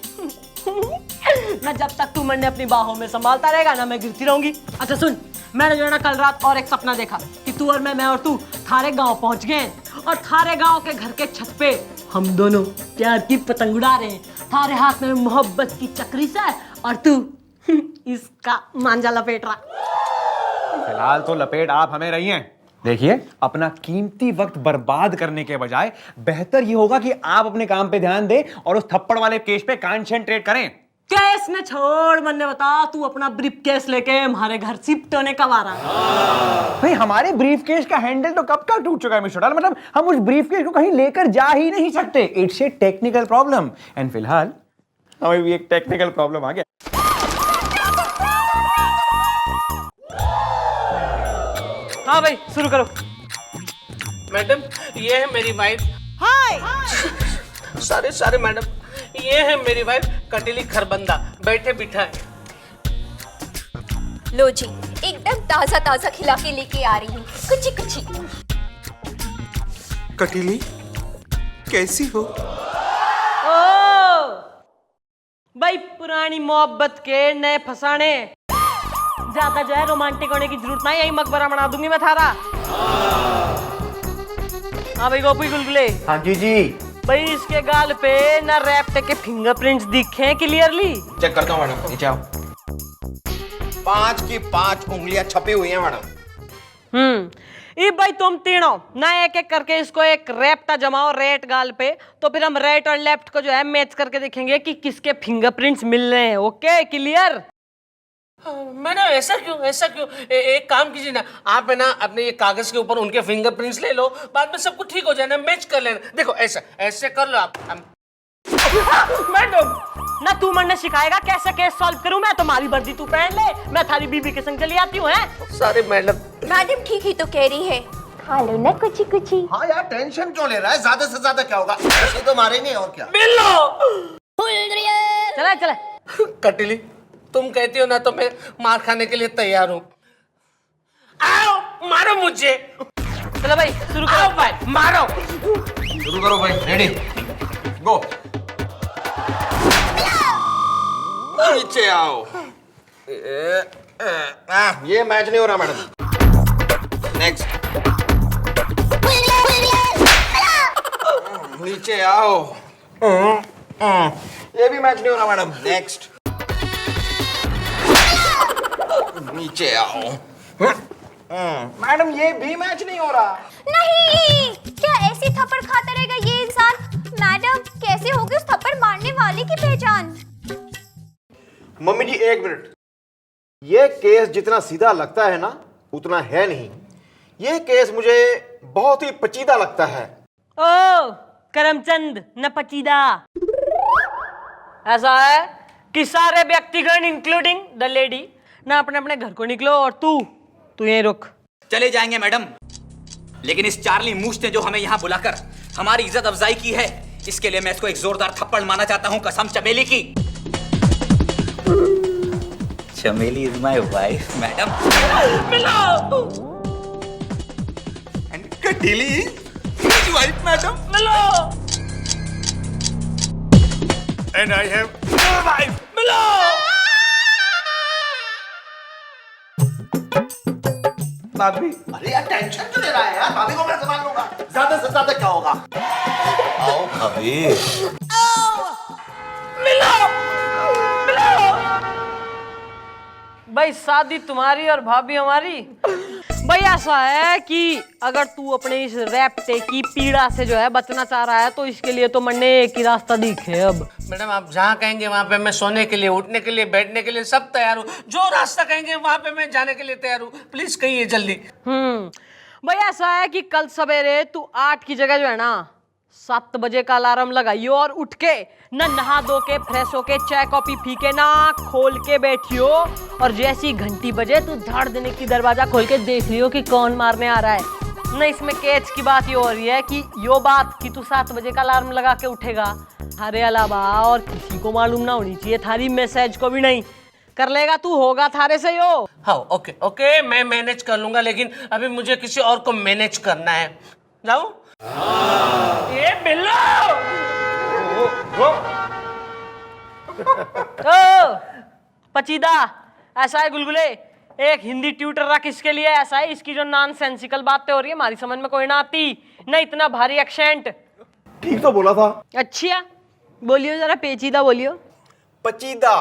ना जब तक तू मैंने अपनी बाहों में संभालता रहेगा ना मैं गिरती रहूंगी। अच्छा सुन, मैंने जो है ना कल रात और एक सपना देखा कि तू और मैं और तू थारे गांव पहुंच गए और थारे गांव के घर के छत पे हम दोनों प्यार की पतंग उड़ा रहे हैं। थारे हाथ में मोहब्बत की चक्री से और तू इसका मांझा लपेट रहा। फिलहाल तो लपेट आप हमें रही हैं। देखिए, अपना कीमती वक्त बर्बाद करने के बजाय बेहतर ये होगा कि आप अपने काम पे ध्यान दें और उस थप्पड़ वाले केस पे कंसंट्रेट करें। केस ने छोड़, मैंने बता तू अपना ब्रीफ केस लेके हमारे घर शिफ्ट होने कब आ रहा? भाई हमारे ब्रीफ केस का हैंडल तो कब का टूट चुका है मिस्टर डाल, मतलब हम उस ब्रीफ केस को कहीं लेकर जा ही नहीं सकते। It's a technical problem and फिलहाल हमें भी एक टेक्निकल प्रॉब्लम आ गया। हाँ भाई शुरू करो। मैडम ये है मेरी वाइफ। हाय। सारे मैडम, ये है मेरी वाइफ कटीली खरबंदा, बैठे बिठाए। लो जी, एकदम ताजा ताजा खिला के लेके आ रही हूँ, कुछ कटीली कैसी हो? ओ भाई पुरानी मोहब्बत के नए फसाने, ज्यादा जो है रोमांटिक होने की जरूरत नहीं, यही मकबरा बना दूंगी मैं थारा। हाँ भाई गोपी गुलगुले। हाँ जी भाई इसके गाल पे ना रैप्ट के फिंगरप्रिंट्स दिखे क्लियरली? चेक करता हूँ मैडम, नीचे आओ। 5 की 5 उंगलियां छपी हुई हैं मैडम। ये भाई तुम तीनों ना एक एक करके इसको एक रैप्टा जमाओ रेट गाल पे, तो फिर हम राइट और लेफ्ट को जो है मैच करके देखेंगे कि किसके फिंगरप्रिंट्स मिल रहे हैं। Okay clear? मैडम ऐसा क्यों? एक काम कीजिए ना, आप है ना अपने ये कागज के ऊपर उनके फिंगरप्रिंट्स ले लो, बाद में सब कुछ ठीक हो जाना, मैच कर लेना। देखो ऐसे कर लो आप। मैडम ना तू मैंने सिखाएगा कैसे केस सॉल्व करूं मैं? तुम्हारी वर्दी तू पहन ले, मैं थारी बीबी के संग चली आती हूँ। सारे मैडम ठीक ही तो कह रही है। खा लो ना कुछ। हाँ यार टेंशन क्यों ले रहा है? ज्यादा से ज्यादा क्या होगा? ऐसे तो मारेंगे और क्या। चला कटीली तुम कहती हो ना तो मैं मार खाने के लिए तैयार हूँ। आओ मारो मुझे। चलो भाई शुरू करो। भाई मारो। शुरू करो भाई, रेडी गो। नीचे आओ। ये मैच नहीं हो रहा मैडम। नेक्स्ट। नीचे आओ। ये भी मैच नहीं हो रहा मैडम। नेक्स्ट। नीचे आओ। मैडम ये भी मैच नहीं हो रहा। नहीं, क्या ऐसे थप्पड़ खाता रहेगा ये इंसान? मैडम कैसे होगी उस थप्पड़ मारने वाले की पहचान? मम्मी जी एक मिनट, ये केस जितना सीधा लगता है ना उतना है नहीं। ये केस मुझे बहुत ही पचीदा लगता है। ओ करमचंद न पचीदा। ऐसा है कि सारे व्यक्तिगण इंक्लूडिंग द लेडी ना अपने अपने घर को निकलो और तू यहीं रुक। चले जाएंगे मैडम, लेकिन इस चार्ली मूस ने जो हमें यहाँ बुलाकर हमारी इज्जत अफजाई की है, इसके लिए मैं इसको एक जोरदार थप्पड़ मारना चाहता हूँ, कसम चमेली की। Chameli is my wife madam. And Katili is wife madam. And I have no wife. भाभी, अरे यार टेंशन क्यों ले रहा है यार? भाभी को मैं संभाल लूंगा। ज्यादा से ज्यादा क्या होगा? आओ भाभी। भाई शादी तुम्हारी और भाभी हमारी। भाई ऐसा है कि अगर तू अपने इस रैप्टे की पीड़ा से जो है बचना चाह रहा है तो इसके लिए तो मैंने एक ही रास्ता दिखे। अब मैडम आप जहाँ कहेंगे वहाँ पे मैं सोने के लिए, उठने के लिए, बैठने के लिए सब तैयार हूँ। जो रास्ता कहेंगे वहाँ पे मैं जाने के लिए तैयार हूँ। प्लीज कहिए जल्दी। भाई ऐसा है कि कल सवेरे तू 8 की जगह जो है ना 7 बजे का अलार्म लगाइयो और उठ के ना नहा धो के फ्रेश होके चाय कॉफी पी के ना खोल के बैठियो, और जैसी घंटी बजे तू धाड़ देने की दरवाजा खोल के देख लियो कि कौन मारने आ रहा है। ना इसमें कैच की बात ये हो रही है कि यो बात कि तू 7 बजे का अलार्म लगा के उठेगा थारे अलावा और किसी को मालूम ना होनी चाहिए, थारी मैसेज को भी नहीं। कर लेगा तू, होगा थारे से यो। हाँ ओके मैं मैनेज कर लूंगा, लेकिन अभी मुझे किसी और को मैनेज करना है। जाऊं? ये बिल्लो ओ पचीदा, ऐसा है गुलगुले, एक हिंदी ट्यूटर रख इसके लिए। ऐसा है, इसकी जो नॉनसेंसिकल बातें हो रही है हमारी समझ में कोई ना आती, ना इतना भारी एक्सेंट। ठीक तो बोला था। अच्छा बोलियो जरा, पेचीदा बोलियो। पचीदा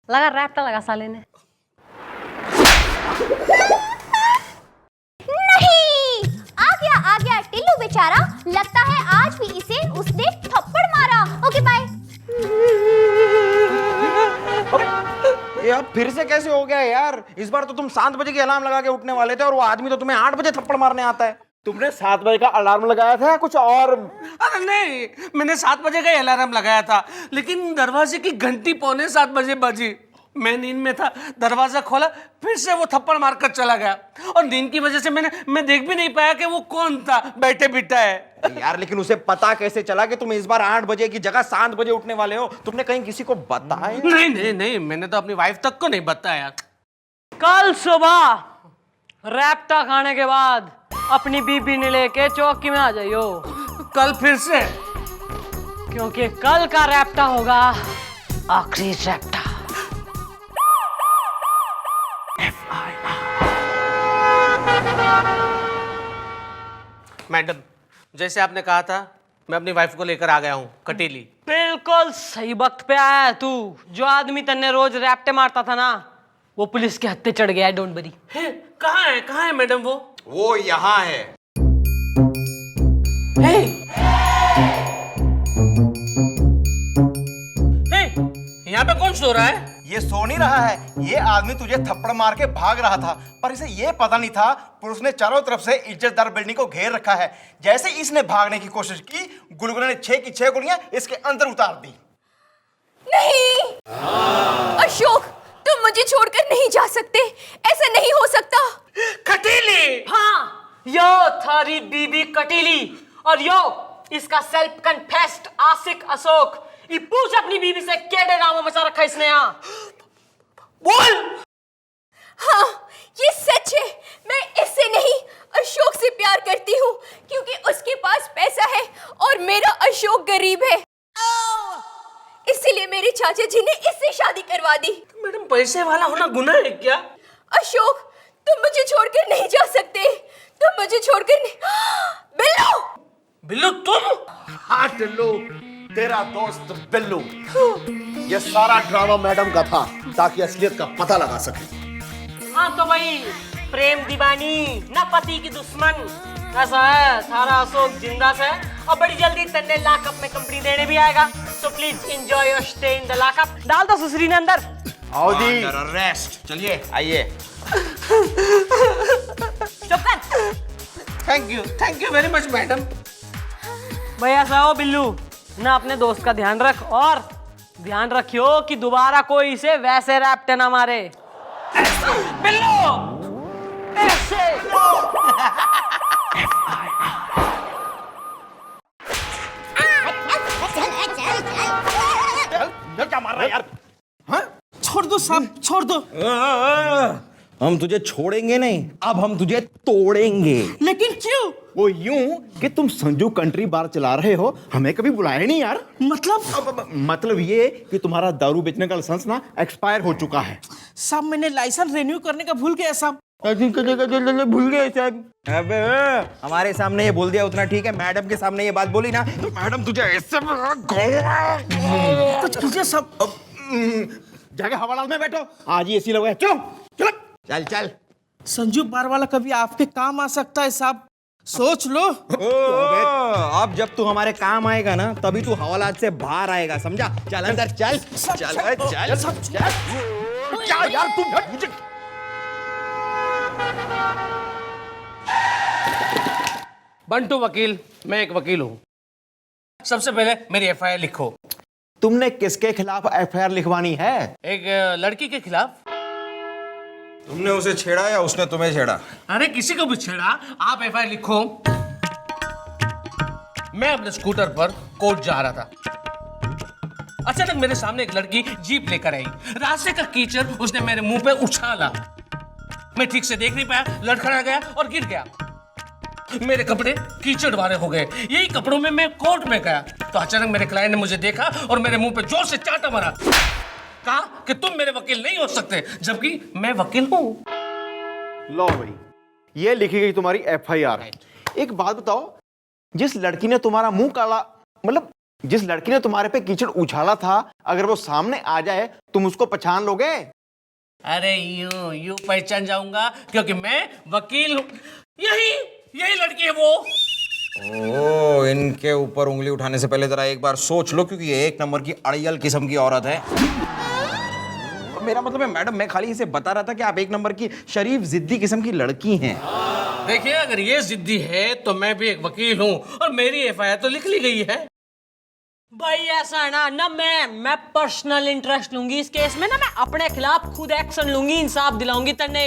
लगा रैप्टा लगा साले ने। नहीं, आ गया टिल्लू बेचारा। लगता है आज भी इसे उसने थप्पड़ मारा। Okay bye. ये अब फिर से कैसे हो गया यार? इस बार तो तुम 7 बजे की अलार्म लगा के उठने वाले थे और वो आदमी तो तुम्हें 8 बजे थप्पड़ मारने आता है। तुमने 7 बजे का अलार्म लगाया था या कुछ और? अरे नहीं, मैंने 7 बजे का अलार्म लगाया था, लेकिन दरवाजे की घंटी 6:45 बजे बजी। मैं नींद में था, दरवाजा खोला, फिर से वो थप्पड़ मारकर चला गया, और नींद की वजह से मैं देख भी नहीं पाया कि वो कौन था बैठे बिठा है। यार लेकिन उसे पता कैसे चला कि तुम इस बार 8 बजे की जगह 7 बजे उठने वाले हो? तुमने कहीं किसी को बताया? नहीं, मैंने तो अपनी वाइफ तक को नहीं बताया। कल सुबह रैप्टा खाने के बाद अपनी बीबी ने लेके चौकी में आ जाइयो। कल फिर से? क्योंकि कल का रैप्टा होगा आखिरी रैप्टा। मैडम, जैसे आपने कहा था, मैं अपनी वाइफ को लेकर आ गया हूँ, कटीली। बिल्कुल सही वक्त पे आया है तू। जो आदमी तन्ने रोज रैप्टे मारता था ना, वो पुलिस के हत्थे चढ़ गया है। Don't worry. कहाँ है मैडम वो? वो यहाँ है। यहाँ पे कौन सो रहा है? ये सो नहीं रहा है, ये आदमी तुझे थप्पड़ मार के भाग रहा था, पर इसे ये पता नहीं था पुलिस ने चारों तरफ से इज्जतदार बिल्डिंग को घेर रखा है। जैसे इसने भागने की कोशिश की, गुलगुले ने 6 की 6 गोलियां इसके अंदर उतार दी। नहीं अशोक, तुम मुझे छोड़कर नहीं जा सकते, ऐसा नहीं हो सकता। कटीली! हाँ, यो थारी बीबी कटीली, और यो इसका सेल्फ कन्फेस्ड आशिक अशोक। ये पूछ अपनी बीबी से क्या ड्रामा मचा रखा है इसने यहाँ। बोल। हाँ, ये सच है। मैं इससे नहीं, अशोक से प्यार करती हूँ, क्योंकि उसके पास पैसा है और मेरा अशोक गरीब है। इसीलिए मेरे चाचा जी ने इससे शादी करवा दी। मैडम, पैसे वाला होना गुनाह है क्या? अशोक, तुम मुझे छोड़कर नहीं जा सकते। तुम मुझे छोड़कर नहीं। बिल्लू! बिल्लू तुम? हाँ टिल्लू, तेरा दोस्त बिल्लू। ये सारा ड्रामा मैडम का था, ताकि असलियत का पता लगा सके। हाँ तो भाई, प्रेम दीवानी ना पति की दुश्मन। ऐसा है, सारा अशोक जिंदा से, और बड़ी जल्दी तन्ने लॉकअप में कंपनी देने भी आएगा। So please enjoy your stay in the lockup. डाल दो सुसरी ने अंदर। आओ जी। रेस्ट। चलिए आइए। चुप कर। Thank you very much madam. भैया ऐसा हो बिल्लू, ना अपने दोस्त का ध्यान रख, और ध्यान रखियो कि दोबारा कोई इसे वैसे रैप्टे ना मारे। बिल्लू! ऐसे। क्या मार रहा है यार? हाँ? छोड़ दो साहब, छोड़ दो। हम तुझे छोड़ेंगे नहीं, अब हम तुझे तोड़ेंगे। लेकिन क्यों? वो यूं कि तुम संजू कंट्री बार चला रहे हो, हमें कभी बुलाया नहीं यार। मतलब ये कि तुम्हारा दारू बेचने का लाइसेंस ना एक्सपायर हो चुका है। साहब, मैंने लाइसेंस रिन्यू करने का भूल गया साहब। भूल गए साहब। अबे हमारे सामने ये बोल दिया उतना ठीक है, मैडम के सामने ये बात बोली ना तो मैडम तुझे ऐसे तुझे सब जाके हवालात में बैठो, आज ही एसी लगा है। चलो चलो चल चल। संजू बार वाला कभी आपके काम आ सकता है साहब, सोच लो। अब जब तू हमारे काम आएगा ना, तभी तू हवालात से बाहर आएगा, समझा? चल अंदर चल चल चल चल। क्या यार तुम मुझे बंटू वकील, मैं एक वकील हूँ। सबसे पहले मेरी एफआईआर लिखो। तुमने किसके खिलाफ एफआईआर लिखवानी है? एक लड़की के खिलाफ। तुमने उसे छेड़ा या उसने तुम्हें छेड़ा? अरे किसी को भी छेड़ा, आप एफआईआर लिखो। मैं अपने स्कूटर पर कोर्ट जा रहा था, अचानक मेरे सामने एक लड़की जीप लेकर आई। रास्ते का कीचड़ उसने मेरे मुंह पे उछाला। मैं ठीक से देख नहीं पाया, लड़खड़ा गया और गिर गया। मेरे कपड़े कीचड़ वाले हो गए। यही कपड़ों में मैं कोर्ट में गया तो अचानक मेरे क्लाइंट ने मुझे देखा और मेरे मुंह पे जोर से चांटा मारा। कहा कि तुम मेरे वकील नहीं हो सकते, जबकि मैं वकील हूँ। लो भाई, ये लिखी गई तुम्हारी FIR है। एक बात बताओ, जिस लड़की ने तुम्हारा मुंह काला, मतलब जिस लड़की ने तुम्हारे पे कीचड़ उछाला था, अगर वो सामने आ जाए तुम उसको पहचान लोगे? अरे यूं पहचान जाऊंगा क्योंकि मैं वकील हूँ। यही लड़की है वो। ओ, इनके ऊपर उंगली उठाने से पहले जरा एक बार सोच लो, क्योंकि ये एक नंबर की अड़ियल किस्म की औरत है। मेरा मतलब है मैडम, मैं खाली इसे बता रहा था कि आप एक नंबर की शरीफ जिद्दी किस्म की लड़की हैं। देखिए, अगर ये जिद्दी है तो मैं भी एक वकील हूँ और मेरी FIR तो लिख ली गई है। भाई ऐसा है ना मैं पर्सनल इंटरेस्ट लूंगी इस केस में ना, मैं अपने खिलाफ खुद एक्शन लूंगी, इंसाफ दिलाऊंगी तन्ने।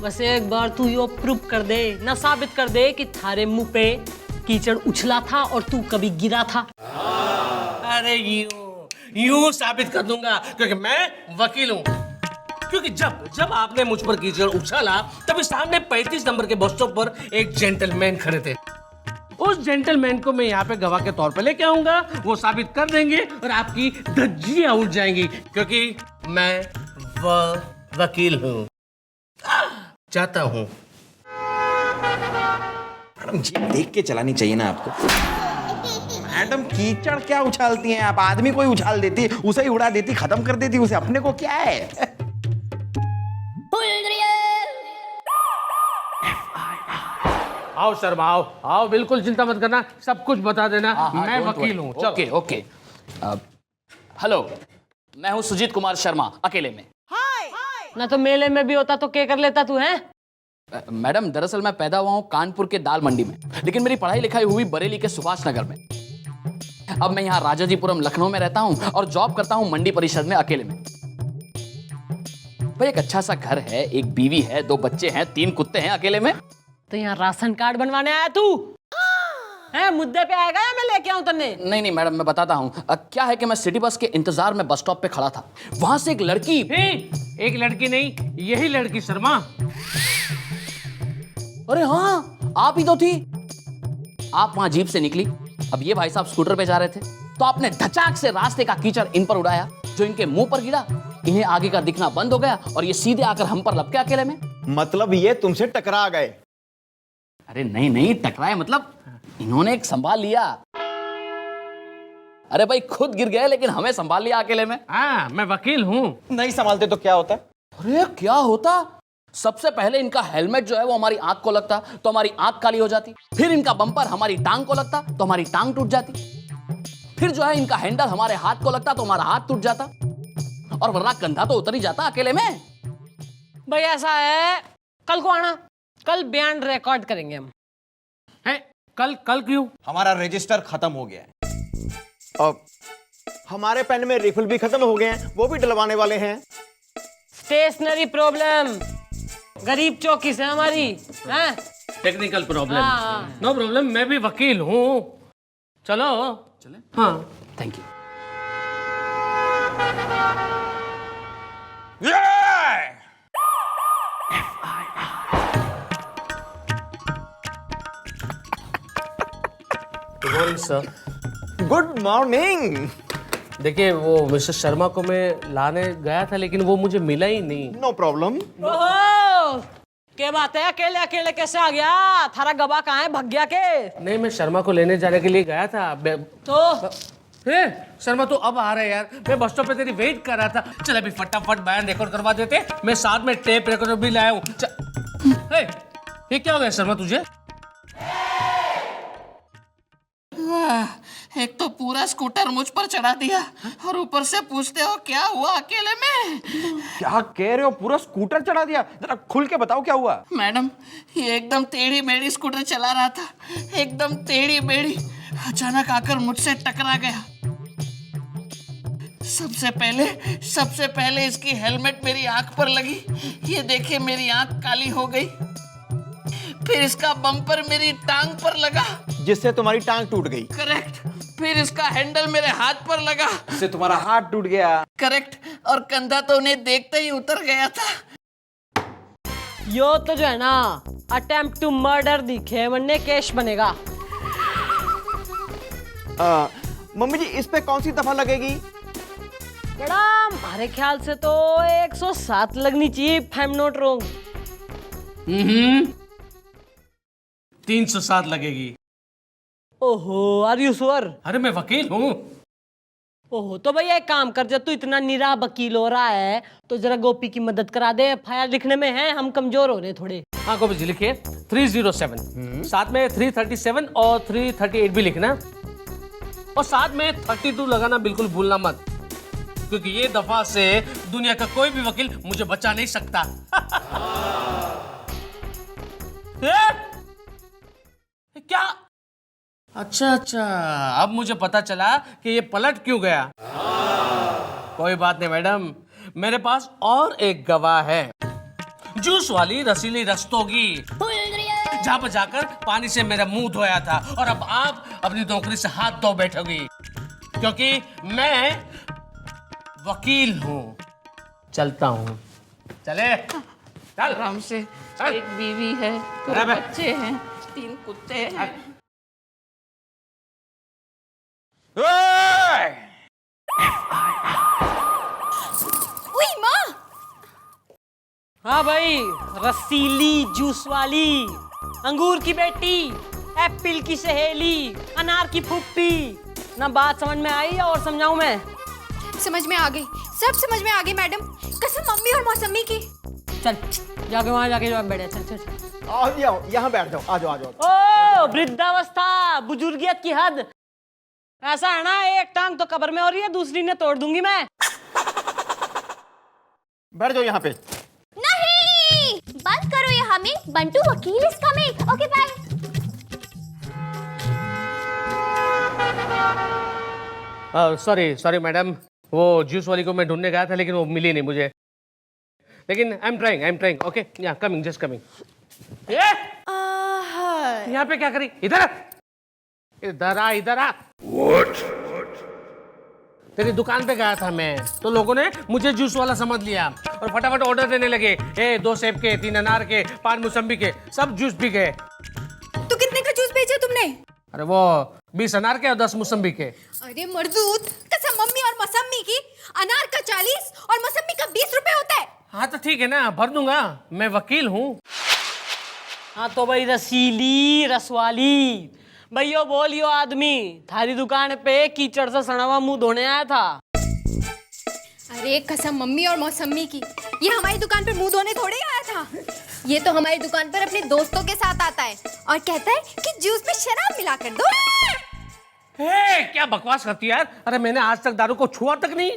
बस एक बार तू यो प्रूव कर दे ना, साबित कर दे कि थारे मुंह पे कीचड़ उछला था और तू कभी गिरा था। अरे यूं साबित कर दूंगा क्योंकि मैं वकील हूँ। क्योंकि जब आपने मुझ पर कीचड़ उछाला तभी सामने 35 नंबर के बस स्टॉप पर एक जेंटलमैन खड़े थे। उस जेंटलमैन को मैं यहाँ पे गवाह के तौर पे लेके आऊंगा, वो साबित कर देंगे और आपकी धज्जियां उड़ जाएंगी क्योंकि मैं वकील हूँ। चाहता हूँ। मैडम, जीप देख के चलानी चाहिए ना आपको। मैडम, कीचड़ क्या उछालती हैं आप? आदमी कोई उछाल देती, उसे ही उड़ा देती, खत्म कर देती उसे, अपने को क्या है? आओ शर्मा, आओ, बिल्कुल चिंता मत करना, सब कुछ बता देना। मैं वकील हूँ। ओके। हेलो, मैं हूँ सुजीत कुमार शर्मा, अकेले में। ना तो मेले में भी होता तो क्या कर लेता तू है? मैडम, दरअसल मैं पैदा हुआ हूँ कानपुर के दाल मंडी में, लेकिन मेरी पढ़ाई लिखाई हुई बरेली के सुभाष नगर में। अब मैं यहाँ राजाजीपुरम लखनऊ में रहता हूँ और जॉब करता हूँ मंडी परिषद में अकेले में। भाई, एक अच्छा सा घर है, एक बीवी है, 2 बच्चे हैं, 3 कुत्ते हैं अकेले में। तो यहाँ राशन कार्ड बनवाने आया तू है? मुद्दे पे आएगा या मैं लेके आऊं तन्ने? नहीं मैडम, मैं बताता हूँ। क्या है कि मैं सिटी बस के इंतजार में बस स्टॉप पे खड़ा था, वहां से एक लड़की। एक लड़की नहीं, यही लड़की शर्मा। अरे हाँ, आप ही तो थी। आप वहां जीप से निकली। अब ये भाई साहब स्कूटर पे जा रहे थे तो आपने धचाक से रास्ते का कीचड़ इन पर उड़ाया, जो इनके मुंह पर गिरा। इन्हें आगे का दिखना बंद हो गया और ये सीधे आकर हम पर लपके अकेले में। मतलब ये तुमसे टकरा गए? अरे नहीं, टकराए मतलब इन्होंने एक संभाल लिया। अरे भाई, खुद गिर गए लेकिन हमें संभाल लिया अकेले में। हाँ, मैं वकील हूँ। नहीं संभालते तो क्या होता? अरे क्या होता? सबसे पहले इनका हेलमेट जो है वो हमारी आंख को लगता तो हमारी आंख काली हो जाती। फिर इनका बम्पर हमारी टांग को लगता तो हमारी टांग टूट जाती। फिर जो है इनका हैंडल हमारे हाथ को लगता तो हमारा हाथ टूट जाता, और वरना कंधा तो उतर ही जाता अकेले में। भाई ऐसा है, कल को आना, कल बयान रिकॉर्ड करेंगे हम। है? कल क्यों? हमारा रजिस्टर खत्म हो गया है। अब हमारे पेन में रिफिल भी खत्म हो गए हैं, वो भी डलवाने वाले हैं। स्टेशनरी प्रॉब्लम, गरीब चौकी से हमारी है। Technical problem. हाँ। नो प्रॉब्लम, मैं भी वकील हूँ। चलो चले। हाँ, thank you. Good morning sir. Good morning. देखिए, वो मिस्टर शर्मा को मैं लाने गया था लेकिन वो मुझे मिला ही नहीं। No problem. ओहो, क्या बात है, अकेले अकेले कैसे आ गया? थारा गवाह कहाँ है? भग गया के? नहीं, मैं शर्मा को लेने जाने के लिए गया था। तो शर्मा तो अब आ रहा है यार, मैं बस स्टॉप पे तेरी वेट कर रहा था। चल अभी फटाफट बयान रिकॉर्ड करवा देते। मैं साथ में टेप रिकॉर्डर भी लाया हूँ। ये क्या हो गया शर्मा तुझे? एक तो पूरा स्कूटर मुझ पर चढ़ा दिया और ऊपर से पूछते हो क्या हुआ अकेले में। क्या कह रहे हो? पूरा स्कूटर चढ़ा दिया? जरा खुल के बताओ क्या हुआ। मैडम, ये एकदम टेढ़ी मेढ़ी स्कूटर चला रहा था, एकदम टेढ़ी मेढ़ी, अचानक आकर मुझसे टकरा गया। सबसे पहले इसकी हेलमेट मेरी आंख पर लगी, ये देखिए मेरी आंख काली हो गई। फिर इसका बम्पर मेरी टांग पर लगा, जिससे तुम्हारी टांग टूट गई। करेक्ट। फिर इसका हैंडल मेरे हाथ पर लगा, इससे तुम्हारा हाथ टूट गया। करेक्ट। और कंधा तो उन्हें देखते ही उतर गया था। यो तो जो है ना अटेम्प्ट टू मर्डर दिखे वरने केस बनेगा। मम्मी जी इस पे कौन सी दफा लगेगी? बेटा हमारे ख्याल से तो 107 लगनी चाहिए, if I'm not wrong। 307 लगेगी। ओहो आर यू श्योर? अरे मैं वकील हूँ। ओहो तो भैया एक काम कर, जब तू इतना निरा वकील हो रहा है तो जरा गोपी की मदद करा दे, एफआईआर लिखने में है हम कमजोर हो रहे थोड़े। हाँ गोपी जी लिखिए 307, साथ में 337 और 338 भी लिखना, और साथ में 32 लगाना बिल्कुल भूलना मत, क्योंकि ये दफा से दुनिया का कोई भी वकील मुझे बचा नहीं सकता। क्या? अच्छा अच्छा, अब मुझे पता चला कि ये पलट क्यों गया। कोई बात नहीं मैडम, मेरे पास और एक गवाह है, जूस वाली रसीली रस्तोगी, जहां पर जाकर पानी से मेरा मुंह धोया था, और अब आप अपनी नौकरी से हाथ धो बैठोगी, क्योंकि मैं वकील हूं। चलता हूं। चले चल। आराम से, एक बीवी है, दो बच्चे हैं, 3 कुत्ते हैं। उई माँ! हाँ भाई, रसीली जूस वाली, अंगूर की बेटी, एप्पल की सहेली, अनार की फुप्पी, ना बात समझ में आई और समझाऊं मैं? समझ में आ गई, सब समझ में आ गई मैडम, कसम मम्मी और मौसमी की। चल जाके वहां जाके जो बैठे, चल चल चल। आओ यहाँ बैठ जाओ, आ जाओ आ जाओ। ओ वृद्धावस्था, बुजुर्गियत की हद। ऐसा है ना, एक टांग तो कब्र में हो रही है, दूसरी ने तोड़ दूंगी मैं। बैठ जाओ यहाँ पे। नहीं, बंद करो ये हमें, Bantu vakil is coming. Okay bye. Sorry madam, वो जूस वाली को मैं ढूंढने गया था लेकिन वो मिली नहीं मुझे, लेकिन आई एम ट्राइंग। ओके या कमिंग, जस्ट कमिंग। यहाँ पे क्या करी? इधर इधर आ। तेरी दुकान पे गया था मैं, तो लोगों ने मुझे जूस वाला समझ लिया और फटाफट ऑर्डर देने लगे। 2 सेब के, 3 अनार के, 5 मौसम्बी के, सब जूस पी गए। तो कितने का जूस बेचा तुमने? अरे वो 20 अनार के और 10 मौसम्बी के। अरे मर्दूद, कसम मम्मी और मौसमी की, अनार का 40 और मौसमी का 20 रुपए होता है। हाँ तो ठीक है ना, भर दूंगा, मैं वकील हूँ। हाँ तो भाई रसीली रसवाली, भैया बोलियो आदमी थारी दुकान पे कीचड़ से सड़ा हुआ मुंह धोने आया था। अरे कसम मम्मी और मौसमी की, ये हमारी दुकान पर मुंह धोने थोड़े आया था, ये तो हमारी दुकान पर अपने दोस्तों के साथ आता है और कहता है कि जूस में शराब मिला कर दो। क्या बकवास करती है यार, अरे मैंने आज तक दारू को छुआ तक नहीं।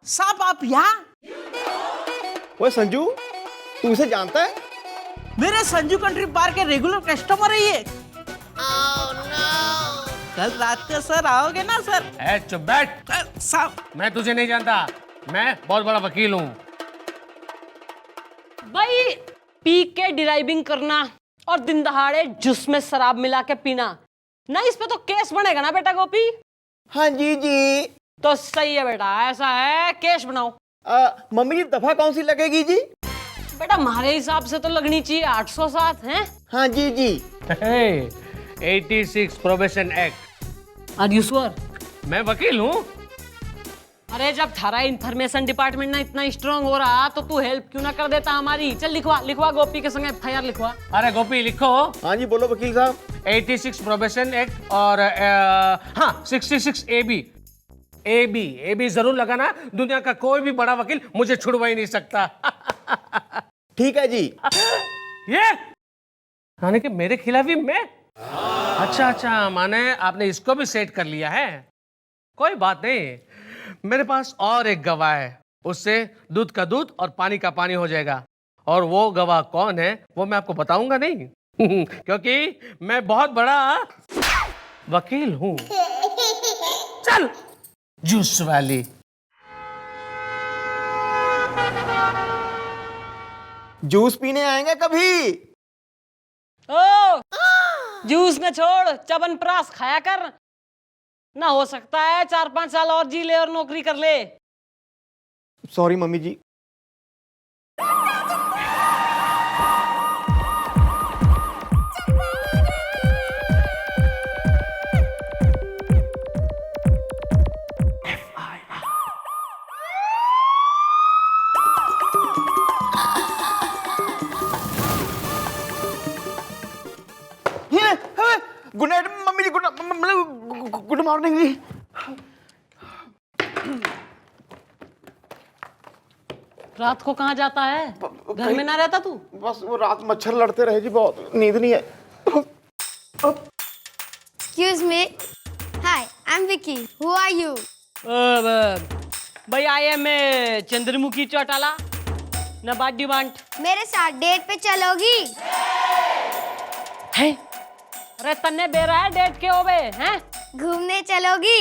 साहब आप यहाँ? ओए संजू, तू इसे जानता है? मेरे संजू कंट्री पार्क के रेगुलर कस्टमर है ये। कल रात को सर आओगे ना सर? चुप बैठ। साहब मैं तुझे नहीं जानता, मैं बहुत बड़ा वकील हूँ। भाई पी के ड्राइविंग करना और दिन दहाड़े जूस में शराब मिला के पीना, ना इस पे तो केस बनेगा ना बेटा गोपी? हाँ जी। तो सही है बेटा, ऐसा है केस बनाओ। मम्मी जी दफा कौन सी लगेगी जी? बेटा हमारे हिसाब से तो लगनी चाहिए 807 है। हाँ जी। 86 probation act. Are you sure? मैं वकील हूँ। अरे जब थारा इंफॉर्मेशन डिपार्टमेंट ना इतना स्ट्रांग हो रहा तो तू हेल्प क्यों ना कर देता हमारी? चल लिखवा गोपी के संग एफआईआर लिखवा। अरे गोपी लिखो। हाँ जी बोलो वकील साहब। 86 प्रोबेशन एक्ट और हाँ 66 AB जरूर लगाना, दुनिया का कोई भी बड़ा वकील मुझे छुड़वा ही नहीं सकता। ठीक है जी। ये यानी कि मेरे खिलाफ ही मैं? अच्छा, माने आपने इसको भी सेट कर लिया है। कोई बात नहीं, मेरे पास और एक गवाह है, उससे दूध का दूध और पानी का पानी हो जाएगा। और वो गवाह कौन है वो मैं आपको बताऊंगा नहीं क्योंकि मैं बहुत बड़ा वकील हूं। चल जूस वाली। जूस पीने आएंगे कभी? ओ जूस न छोड़, च्यवनप्राश खाया कर, ना हो सकता है 4-5 साल और जी ले और नौकरी कर ले। सॉरी मम्मी जी, मॉर्निंग जी। रात को कहाँ जाता है? घर में ना रहता तू? बस वो रात मच्छर लड़ते रहे जी, बहुत नींद नहीं है। Excuse me. Hi, I'm Vicky. Who are you? भाई आई एम चंद्रमुखी चौटाला न बाडी बांट। मेरे साथ डेट पे चलोगी? है? अरे तन्ने बेरा है डेट के ओबे हैं? घूमने चलोगी?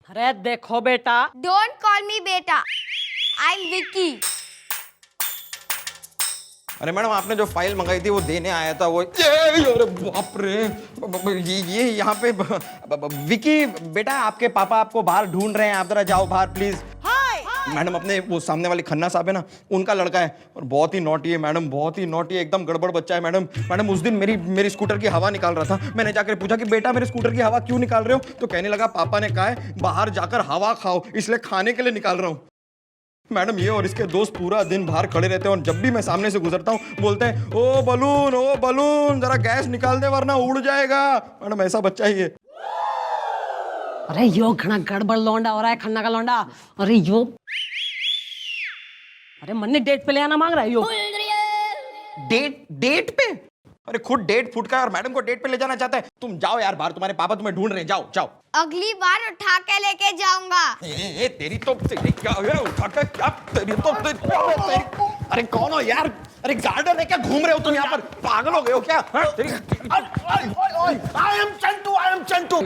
अरे देखो बेटा। Don't call me बेटा. I'm Vicky. अरे मैडम, आपने जो फाइल मंगाई थी वो देने आया था वो। अरे बाप रे, ये यहाँ पे विकी बेटा, आपके पापा आपको बाहर ढूंढ रहे हैं, आप जरा जाओ बाहर प्लीज। मैडम, अपने वो सामने वाली खन्ना साहब है ना, उनका लड़का है और बहुत ही नॉटी है मैडम, बहुत ही नॉटी है, एकदम गड़बड़ बच्चा है मैडम। मैडम उस दिन मेरी स्कूटर की हवा निकाल रहा था, मैंने जाकर पूछा कि बेटा मेरे स्कूटर की हवा क्यों निकाल रहे हो, तो कहने लगा पापा ने कहा है बाहर जाकर हवा खाओ, इसलिए खाने के लिए निकाल रहा हूँ। मैडम ये और इसके दोस्त पूरा दिन बाहर खड़े रहते हैं और जब भी मैं सामने से गुजरता हूँ बोलते हैं ओ बलून जरा गैस निकाल दे वरना उड़ जाएगा। मैडम ऐसा बच्चा ही है। अरे यो घना गड़बड़ लौंडा हो रहा है, खन्ना का लौंडा। अरे यो, अरे मन्ने डेट पे ले आना मांग रहा है यो। डेट पे? अरे खुद डेट फुट का और मैडम को डेट पे ले जाना चाहता है। तुम जाओ यार बाहर, तुम्हारे पापा तुम्हें ढूंढ रहे हैं, जाओ जाओ। अगली बार उठा के लेके जाऊंगा। तेरी क्या उठा के क्या, तेरी अरे कौन हो यार? अरे गार्डन है क्या, घूम रहे हो तुम यहाँ पर, पागल हो गए हो क्या? I am Chantu.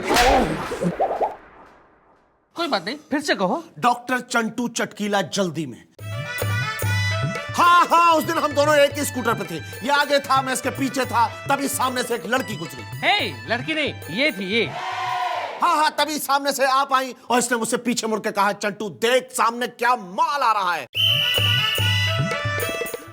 कोई बात नहीं, फिर से कहो। डॉक्टर चंटू चटकीला जल्दी में। हाँ, उस दिन हम दोनों एक ही स्कूटर पे थे, ये आगे था मैं इसके पीछे था, तभी सामने से एक लड़की गुजरी। हे, लड़की नहीं, ये थी ये। हाँ, तभी सामने से आप आई और इसने मुझसे पीछे मुड़ के कहा चंटू देख सामने क्या माल आ रहा है।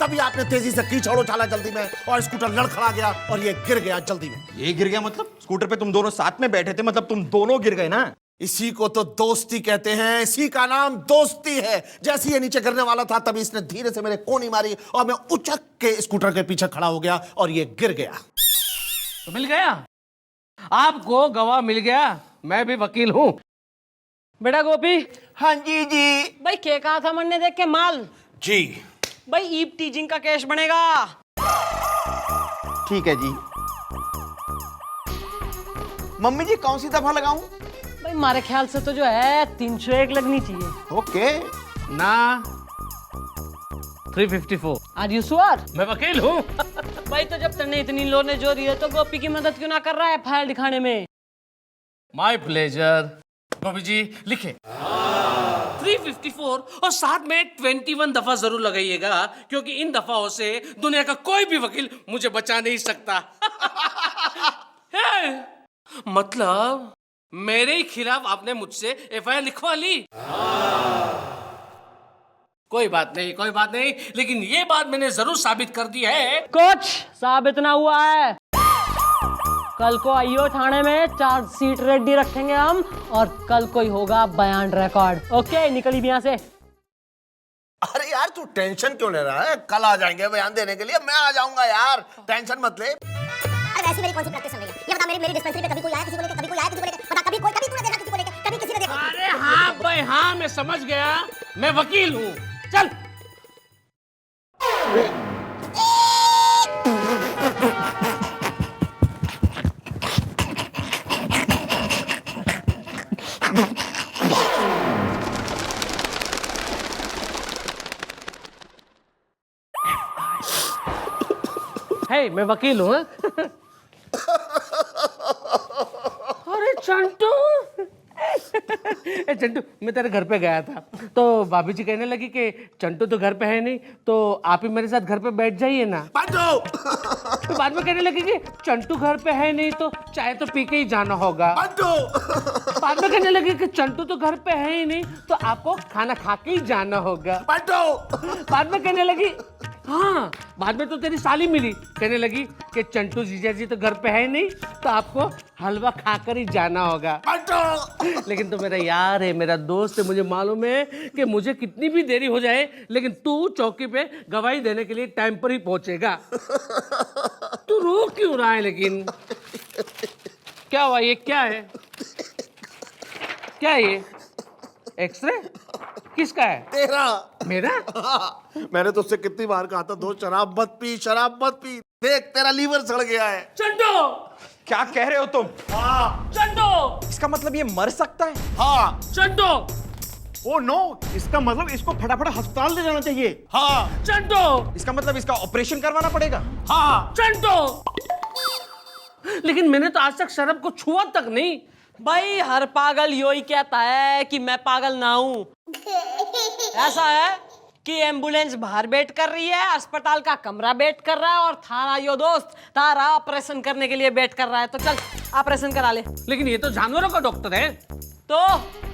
तभी आपने तेजी से कीचड़ उछाला जल्दी में और स्कूटर लड़खड़ा गया और ये गिर गया जल्दी में। ये गिर गया मतलब? स्कूटर पे तुम दोनों साथ में बैठे थे, मतलब तुम दोनों गिर गए ना? इसी को तो दोस्ती कहते हैं, इसी का नाम दोस्ती है। जैसे ये नीचे गिरने वाला था तभी इसने धीरे से मेरे कोनी मारी और मैं उचक के स्कूटर के पीछे खड़ा हो गया और ये गिर गया। तो मिल गया आपको, गवाह मिल गया। मैं भी वकील हूँ। बेटा गोपी। हाँ जी भाई क्या कहा था मन्ने देख के माल जी। भाई ईव टीजिंग का केस बनेगा। ठीक है जी। मम्मी जी कौन सी दफा लगाऊं? भाई हमारे ख्याल से तो जो है 301 लगनी चाहिए। ओके ना 354। Are you sure? मैं वकील हूँ। भाई तो जब तन्ने इतनी लोने जोरी है तो गोपी की मदद क्यों ना कर रहा है फाइल दिखाने में? My pleasure. गोपी जी लिखे 354 और साथ में 21 दफा जरूर लगाइएगा, क्योंकि इन दफाओं से दुनिया का कोई भी वकील मुझे बचा नहीं सकता। मतलब मेरे ही खिलाफ आपने मुझसे एफआईआर लिखवा ली। कोई बात नहीं, लेकिन ये बात मैंने जरूर साबित कर दी है। कुछ साबित ना हुआ है। कल को आइयो थाने में, चार्जशीट रेडी रखेंगे हम और कल को ही होगा बयान रिकॉर्ड। ओके निकली भी यहाँ से। अरे यार तू टेंशन क्यों ले रहा है? कल आ जाएंगे बयान देने के लिए, मैं आ जाऊंगा यार, टेंशन मत ले। अरे ऐसी मेरी कौन सी प्रैक्टिस चल रही है? ये बता, मेरी डिस्पेंसरी पे कभी कोई आया किसी को लेकर, कभी कोई आया किसी को लेकर, बता कभी तूने देखा किसी को लेकर, कभी किसी ने देखा? अरे हाँ भाई हाँ, मैं समझ गया, मैं वकील हूँ। चल हे, मैं वकील हूँ। अरे चंटू चंटू, मैं तेरे घर पे गया था तो भाभी जी कहने लगी कि चंटू तो घर पे है नहीं, तो आप ही मेरे साथ घर पे बैठ जाइए ना। तो बाद में कहने लगी कि चंटू घर पे है नहीं तो चाय तो पी के ही जाना होगा। बाद में कहने लगी कि चंटू तो घर पे है ही नहीं तो आपको खाना खा के ही जाना होगा। बाद में कहने लगी, हाँ बाद में तो तेरी साली मिली, कहने लगी कि चंटू जीजा जी तो घर पे है नहीं तो आपको हलवा खाकर ही जाना होगा। लेकिन तो मेरा यार है, मेरा दोस्त है, मुझे मालूम है कि मुझे कितनी भी देरी हो जाए लेकिन तू चौकी पे गवाही देने के लिए टाइम पर ही पहुंचेगा। तू रो क्यों रहा है लेकिन? क्या हुआ? ये क्या है? क्या है ये? एक्सरे? किसका है? तेरा। मेरा? मैंने तो उससे कितनी बार कहा था दोस्त शराब मत पी, शराब मत पी। देख तेरा लीवर सड़ गया है। चंटू! क्या कह रहे हो तुम? हाँ। चंटू! इसका मतलब ये मर सकता है? हाँ। चंटू! ओ नो, इसका मतलब इसको फटाफट अस्पताल ले जाना चाहिए। हाँ। चंटू! इसका मतलब इसका ऑपरेशन करवाना पड़ेगा? हाँ। चंटू! लेकिन मैंने तो आज तक शराब को छुआ तक नहीं। भाई हर पागल यो ही कहता है कि मैं पागल ना हूं। ऐसा है कि एम्बुलेंस बाहर वेट कर रही है, अस्पताल का कमरा वेट कर रहा है और थारा यो दोस्त तारा ऑपरेशन करने के लिए वेट कर रहा है। तो चल ऑपरेशन करा ले। लेकिन ये तो जानवरों का डॉक्टर है। तो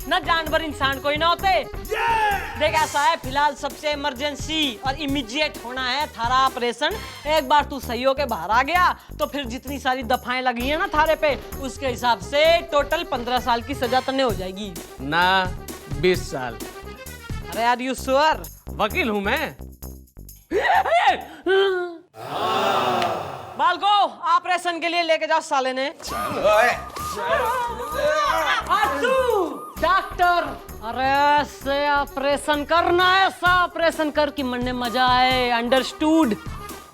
न जानवर इंसान कोई ना होते। देख ऐसा है, फिलहाल सबसे इमरजेंसी और इमीडिएट होना है थारा ऑपरेशन। एक बार तू सही होके बाहर आ गया तो फिर जितनी सारी दफाएं लगी है ना थारे पे, उसके हिसाब से टोटल 15 साल की सजा तने हो जाएगी ना 20 साल। अरे यार यू श्योर? वकील हूं मैं। बाल को ऑपरेशन के लिए लेके जाओ साले ने। डॉक्टर, अरे ऐसे ऑपरेशन करना है, ऐसा ऑपरेशन कर कि मन में मजा आए। अंडरस्टूड?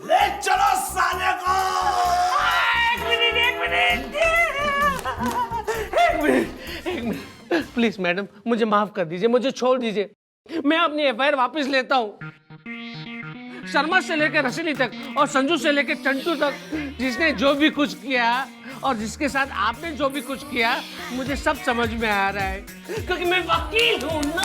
ले चलो साले को। एक मिनट प्लीज मैडम, मुझे माफ कर दीजिए, मुझे छोड़ दीजिए। मैं अपनी एफआईआर वापस लेता हूँ। शर्मा से लेकर रसीली तक और संजू से लेकर चंटू तक, जिसने जो भी कुछ किया और जिसके साथ आपने जो भी कुछ किया, मुझे सब समझ में आ रहा है क्योंकि मैं वकील हूँ ना।